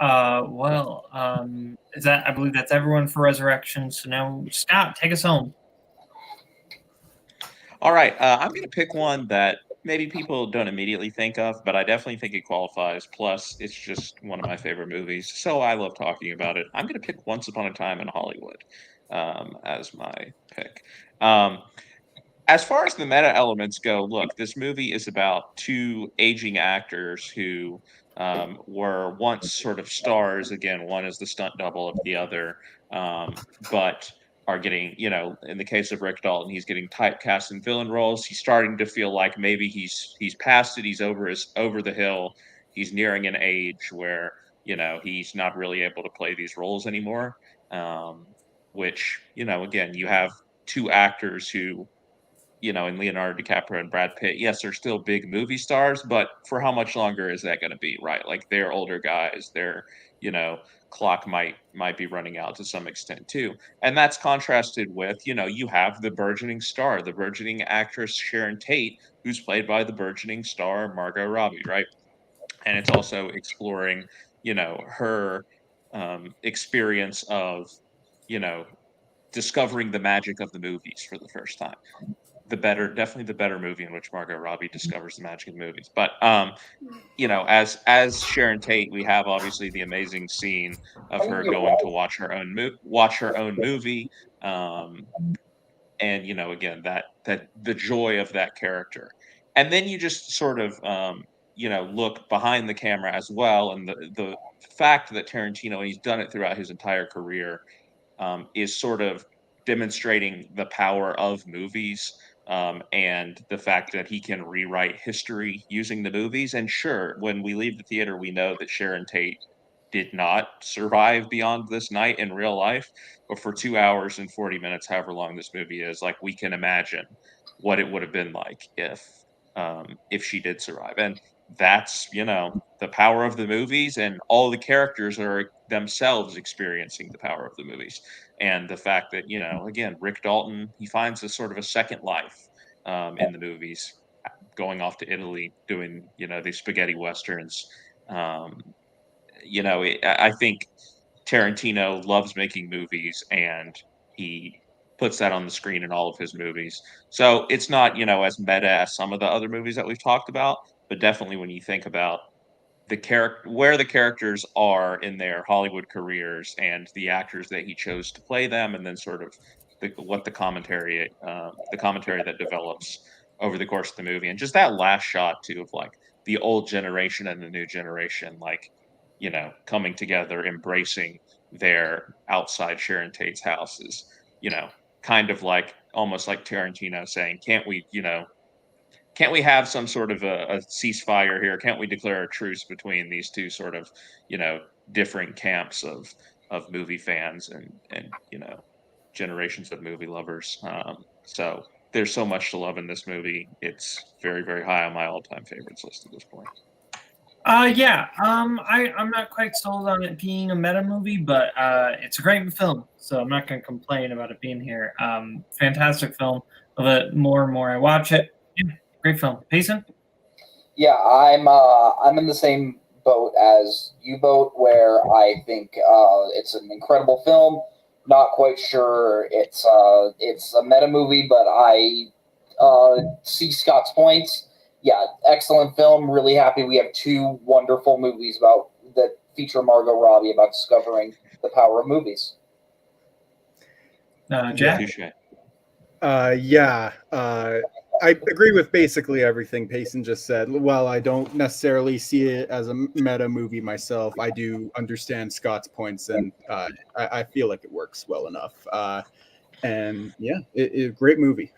Speaker 6: Is that? I believe that's everyone for Resurrection. So now, Scott, take us home.
Speaker 8: All right, I'm going to pick one that maybe people don't immediately think of, but I definitely think it qualifies. Plus, it's just one of my favorite movies, so I love talking about it. I'm going to pick Once Upon a Time in Hollywood as my pick. As far as the meta elements go, look, this movie is about two aging actors who were once sort of stars. Again, one is the stunt double of the other, but are getting, in the case of Rick Dalton, he's getting typecast in villain roles. He's starting to feel like maybe he's past it. He's over the hill. He's nearing an age where, he's not really able to play these roles anymore. Which, again, you have two actors who, in Leonardo DiCaprio and Brad Pitt, yes, they're still big movie stars, but for how much longer is that going to be, right? Like, they're older guys. They're, clock might be running out to some extent too. And that's contrasted with, you have the burgeoning star, the burgeoning actress Sharon Tate, who's played by the burgeoning star Margot Robbie, right? And it's also exploring, her experience of, discovering the magic of the movies for the first time. Definitely the better movie in which Margot Robbie discovers the magic of movies. But as Sharon Tate, we have obviously the amazing scene of her going to watch her own movie, and again that the joy of that character, and then you just sort of look behind the camera as well, and the fact that Tarantino, and he's done it throughout his entire career, is sort of demonstrating the power of movies, and the fact that he can rewrite history using the movies. And sure, when we leave the theater, we know that Sharon Tate did not survive beyond this night in real life, but for 2 hours and 40 minutes, however long this movie is, like, we can imagine what it would have been like if she did survive. And that's the power of the movies, and all the characters are themselves experiencing the power of the movies, and the fact that again, Rick Dalton, he finds a sort of a second life in the movies, going off to Italy, doing these spaghetti westerns. I think Tarantino loves making movies, and he puts that on the screen in all of his movies. So it's not, as meta as some of the other movies that we've talked about, but definitely when you think about where the characters are in their Hollywood careers and the actors that he chose to play them, and then sort of the commentary that develops over the course of the movie, and just that last shot too of like the old generation and the new generation, like coming together, embracing their outside Sharon Tate's house is, kind of like almost like Tarantino saying, can't we have some sort of a ceasefire here? Can't we declare a truce between these two sort of, different camps of movie fans and generations of movie lovers? So there's so much to love in this movie. It's very, very high on my all-time favorites list at this point.
Speaker 6: I'm not quite sold on it being a meta movie, but it's a great film, so I'm not going to complain about it being here. Fantastic film. Love it more and more I watch it. Yeah, great film. Payson?
Speaker 11: Yeah, I'm in the same boat as you both, where I think it's an incredible film. Not quite sure it's a meta movie, but I see Scott's points. Yeah, excellent film. Really happy we have two wonderful movies that feature Margot Robbie about discovering the power of movies.
Speaker 6: Jack?
Speaker 10: I agree with basically everything Payson just said. While I don't necessarily see it as a meta movie myself, I do understand Scott's points, and I feel like it works well enough. And yeah, it's a great movie.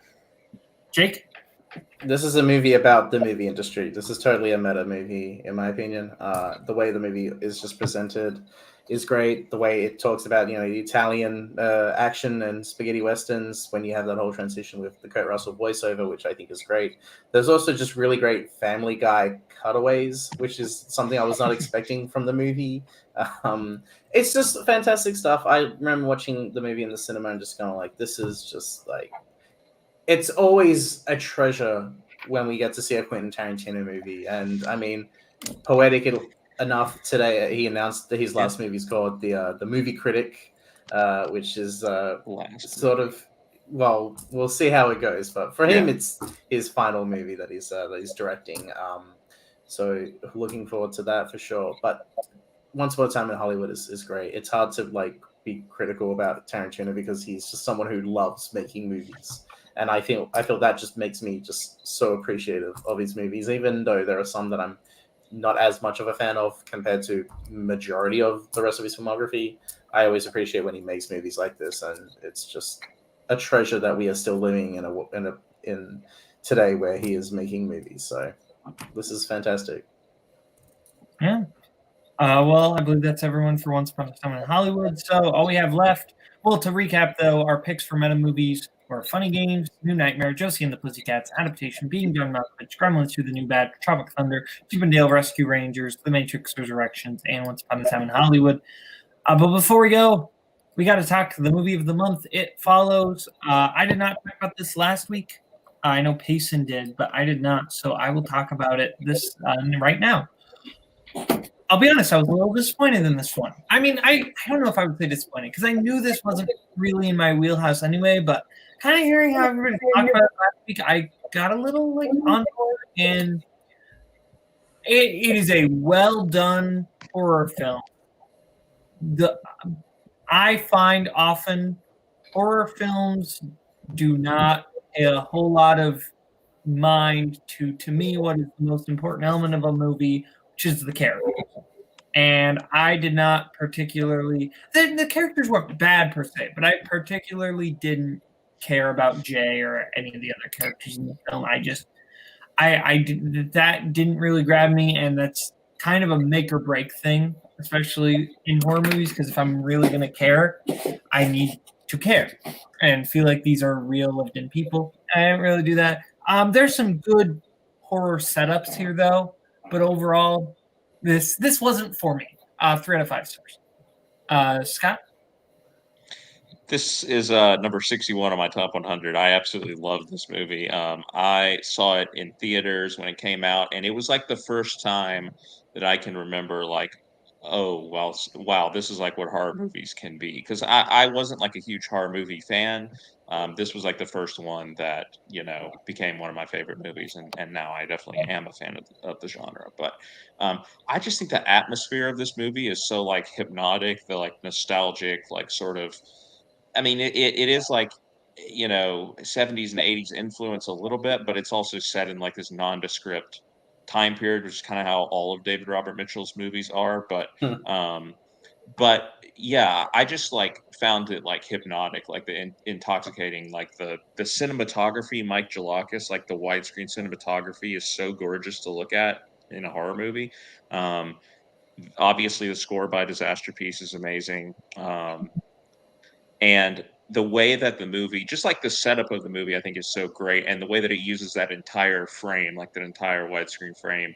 Speaker 6: Jake?
Speaker 9: This is a movie about the movie industry. This is totally a meta movie, in my opinion. The way the movie is just presented is great. The way it talks about, the Italian action and spaghetti westerns, when you have that whole transition with the Kurt Russell voiceover, which I think is great. There's also just really great Family Guy cutaways, which is something I was not expecting from the movie. It's just fantastic stuff. I remember watching the movie in the cinema and just going like, this is just like, it's always a treasure when we get to see a Quentin Tarantino movie. And I mean, poetic enough, today he announced that his last movie is called the Movie Critic, which is sort of, well, we'll see how it goes. But for him, it's his final movie that he's directing. So looking forward to that for sure. But Once Upon a Time in Hollywood is great. It's hard to be critical about Tarantino because he's just someone who loves making movies. And I feel that just makes me just so appreciative of his movies, even though there are some that I'm not as much of a fan of compared to majority of the rest of his filmography. I always appreciate when he makes movies like this, and it's just a treasure that we are still living in today where he is making movies. So this is fantastic.
Speaker 6: Yeah. Well, I believe that's everyone for Once Upon a Time in Hollywood. So all we have left, well, to recap though, our picks for meta movies were Funny Games, New Nightmare, Josie and the Pussycats, Adaptation, Being John Malkovich, Gremlins 2: The New Bad, Tropic Thunder, Chip and Dale Rescue Rangers, The Matrix Resurrections, and Once Upon a Time in Hollywood. But before we go, we got to talk the movie of the month. It Follows. I did not talk about this last week. I know Payson did, but I did not. So I will talk about it right now. I'll be honest, I was a little disappointed in this one. I mean, I don't know if I would say disappointed because I knew this wasn't really in my wheelhouse anyway, but kind of hearing how everybody talked about it last week, I got a little on board, and it is a well done horror film. I find often horror films do not pay a whole lot of mind to me what is the most important element of a movie, which is the character. And I did not particularly the characters weren't bad per se, but I particularly didn't care about Jay or any of the other characters in the film. That didn't really grab me, and that's kind of a make or break thing, especially in horror movies, because if I'm really going to care, I need to care and feel like these are real lived in people. I didn't really do that. There's some good horror setups here though, but overall this wasn't for me. 3 out of 5 stars. Scott?
Speaker 8: This is number 61 on my top 100. I absolutely love this movie. I saw it in theaters when it came out, and it was like the first time that I can remember, like, oh, well, wow, this is like what horror movies can be. Because I wasn't like a huge horror movie fan. This was like the first one that, became one of my favorite movies, and now I definitely am a fan of the genre. But I just think the atmosphere of this movie is so like hypnotic, the like nostalgic, like sort of. I mean, it is like, 70s and 80s influence a little bit, but it's also set in like this nondescript time period, which is kind of how all of David Robert Mitchell's movies are. But yeah, I just like found it like hypnotic, like the intoxicating, like the cinematography, Mike Jalakis, like the widescreen cinematography is so gorgeous to look at in a horror movie. Obviously, the score by Disaster Piece is amazing. And the way that the movie, just like the setup of the movie, I think is so great. And the way that it uses that entire frame, like that entire widescreen frame,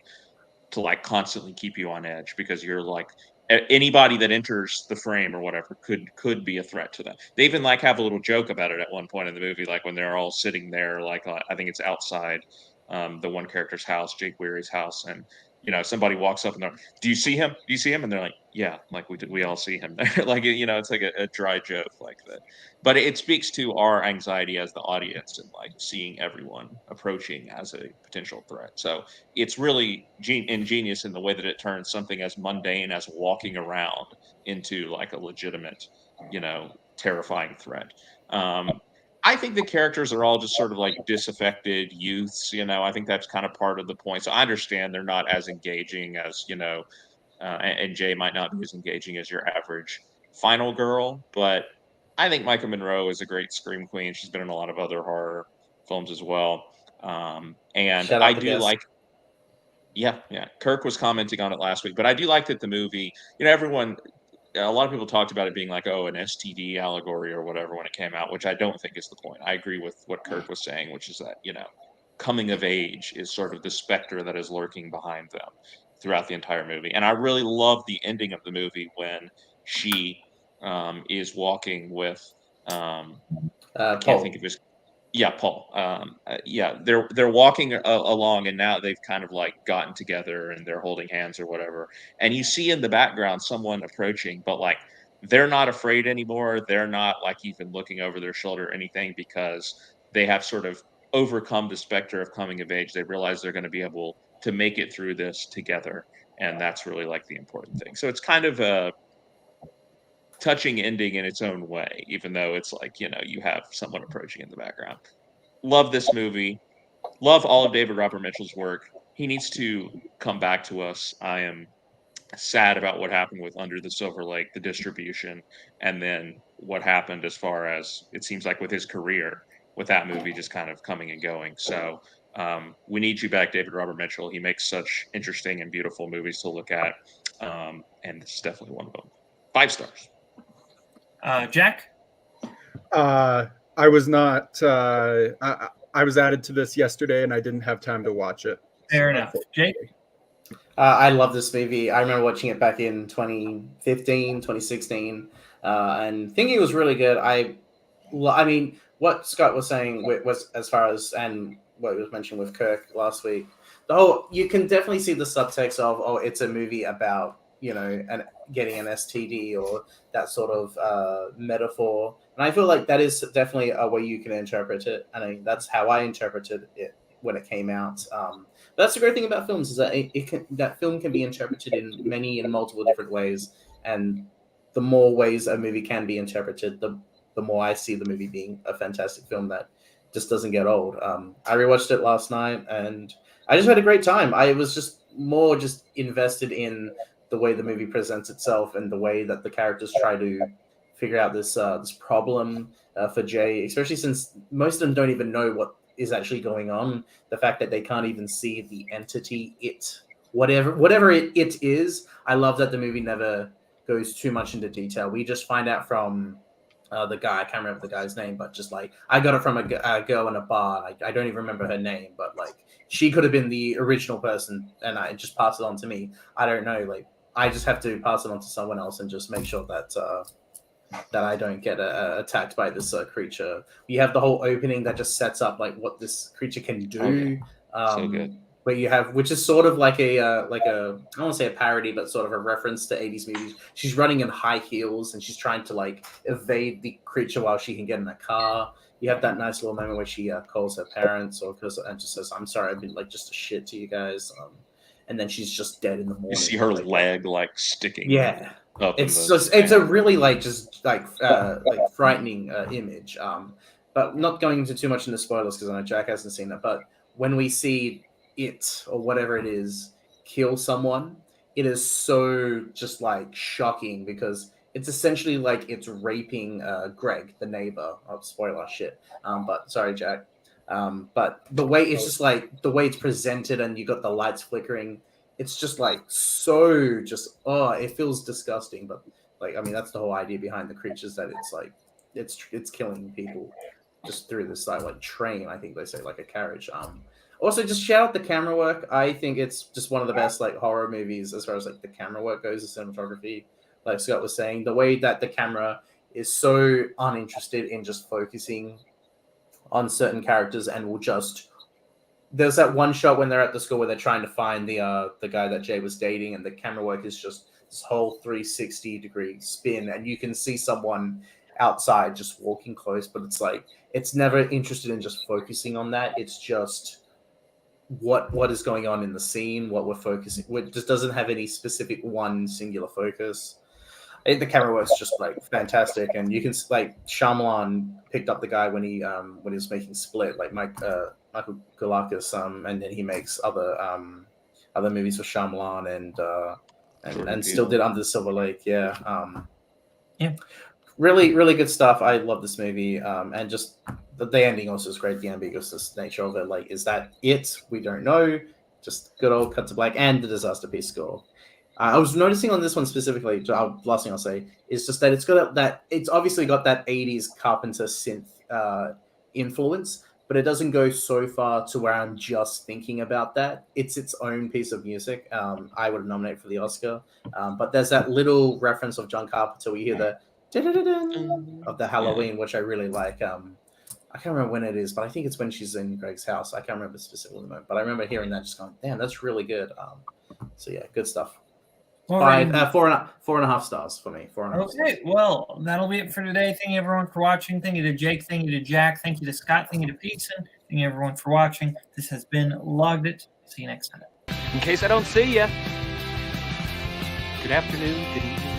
Speaker 8: to like constantly keep you on edge, because you're like, anybody that enters the frame or whatever could be a threat to them. They even like have a little joke about it at one point in the movie, like when they're all sitting there, like I think it's outside the one character's house, Jake Weary's house, and somebody walks up and they're, "Do you see him? Do you see him?" And they're like, "Yeah, like we all see him there." Like it's like a dry joke like that, but it speaks to our anxiety as the audience and like seeing everyone approaching as a potential threat. So it's really ingenious in the way that it turns something as mundane as walking around into like a legitimate, terrifying threat. I think the characters are all just sort of like disaffected youths. I think that's kind of part of the point. So I understand they're not as engaging as, and Jay might not be as engaging as your average final girl, but I think Micah Monroe is a great scream queen. She's been in a lot of other horror films as well. And I do like, yeah. Kirk was commenting on it last week, but I do like that the movie, a lot of people talked about it being like, oh, an STD allegory or whatever when it came out, which I don't think is the point. I agree with what Kirk was saying, which is that, coming of age is sort of the specter that is lurking behind them throughout the entire movie. And I really love the ending of the movie when she is walking with, can't think of his. Yeah, Paul. They're walking along, and now they've kind of like gotten together and they're holding hands or whatever. And you see in the background someone approaching, but like they're not afraid anymore. They're not like even looking over their shoulder or anything, because they have sort of overcome the specter of coming of age. They realize they're going to be able to make it through this together, and that's really like the important thing. So it's kind of a touching ending in its own way, even though it's like, you have someone approaching in the background. Love this movie. Love all of David Robert Mitchell's work. He needs to come back to us. I am sad about what happened with Under the Silver Lake, the distribution, and then what happened as far as it seems like with his career, with that movie just kind of coming and going. So we need you back, David Robert Mitchell. He makes such interesting and beautiful movies to look at, and this is definitely one of them. 5 stars.
Speaker 6: Jack?
Speaker 10: I was not. I was added to this yesterday, and I didn't have time to watch it.
Speaker 6: Fair enough. Jake?
Speaker 9: I love this movie. I remember watching it back in 2015, 2016, and thinking it was really good. I mean, what Scott was saying was, as far as, and what was mentioned with Kirk last week, you can definitely see the subtext of, oh, it's a movie about, getting an STD or that sort of metaphor. And I feel like that is definitely a way you can interpret it. I mean, that's how I interpreted it when it came out. But that's the great thing about films, is that that film can be interpreted in multiple different ways. And the more ways a movie can be interpreted, the more I see the movie being a fantastic film that just doesn't get old. I rewatched it last night, and I just had a great time. I was just more invested in the way the movie presents itself and the way that the characters try to figure out this problem for Jay, especially since most of them don't even know what is actually going on. The fact that they can't even see the entity, whatever it is. I love that the movie never goes too much into detail. We just find out from the guy, I can't remember the guy's name, but just like, I got it from a girl in a bar. I don't even remember her name, but like, she could have been the original person, and I just pass it on to me. I don't know. Like, I just have to pass it on to someone else and just make sure that that I don't get attacked by this creature. We have the whole opening that just sets up like what this creature can do.
Speaker 8: So good.
Speaker 9: Where you have, which is sort of like a I don't want to say a parody, but sort of a reference to 80s movies. She's running in high heels and she's trying to like evade the creature while she can get in a car. You have that nice little moment where she calls her parents and just says, "I'm sorry, I've been like just a shit to you guys." And then she's just dead in the morning.
Speaker 8: You see her leg like sticking.
Speaker 9: Yeah.
Speaker 8: Up
Speaker 9: It's a really like frightening image. But not going into too much into spoilers because I know Jack hasn't seen it. But when we see it or whatever it is kill someone, it is so just like shocking because it's essentially like it's raping Greg, the neighbor. Oh, spoiler shit. But sorry, Jack. But the way it's just like the way it's presented and you got the lights flickering. It's just like so just it feels disgusting, but like I mean that's the whole idea behind the creatures, that it's like it's killing people just through this like train. I think they say like a carriage. Also just shout out the camera work. I think it's just one of the best like horror movies as far as like the camera work goes, the cinematography. Like Scott was saying, the way that the camera is so uninterested in just focusing on certain characters and will just. There's that one shot when they're at the school where they're trying to find the guy that Jay was dating, and the camera work is just this whole 360-degree spin, and you can see someone outside just walking close, but it's like it's never interested in just focusing on that. It's just what is going on in the scene, what we're focusing. It just doesn't have any specific one singular focus. I think the camera work's just like fantastic, and you can like Shyamalan picked up the guy when he was making Split, like Michael Galakis, and then he makes other movies for Shyamalan and still did Under the Silver Lake. Yeah. Really, really good stuff. I love this movie, and just the ending also is great. The ambiguous nature of it, like, is that it? We don't know. Just good old cut to black and the disaster piece score. I was noticing on this one specifically. Last thing I'll say is just that it's obviously got that 80s Carpenter synth influence, but it doesn't go so far to where I'm just thinking about that. It's its own piece of music. I would nominate for the Oscar, but there's that little reference of John Carpenter where you hear the of the Halloween, which I really like. I can't remember when it is, but I think it's when she's in Greg's house. I can't remember specifically the moment, but I remember hearing that, just going, "Damn, that's really good." So yeah, good stuff. Four and a half stars for me. 4.5 stars.
Speaker 6: Okay, well, that'll be it for today. Thank you everyone for watching. Thank you to Jake. Thank you to Jack. Thank you to Scott. Thank you to Peterson. Thank you everyone for watching. This has been Logged It. See you next time.
Speaker 2: In case I don't see ya. Good afternoon, good evening,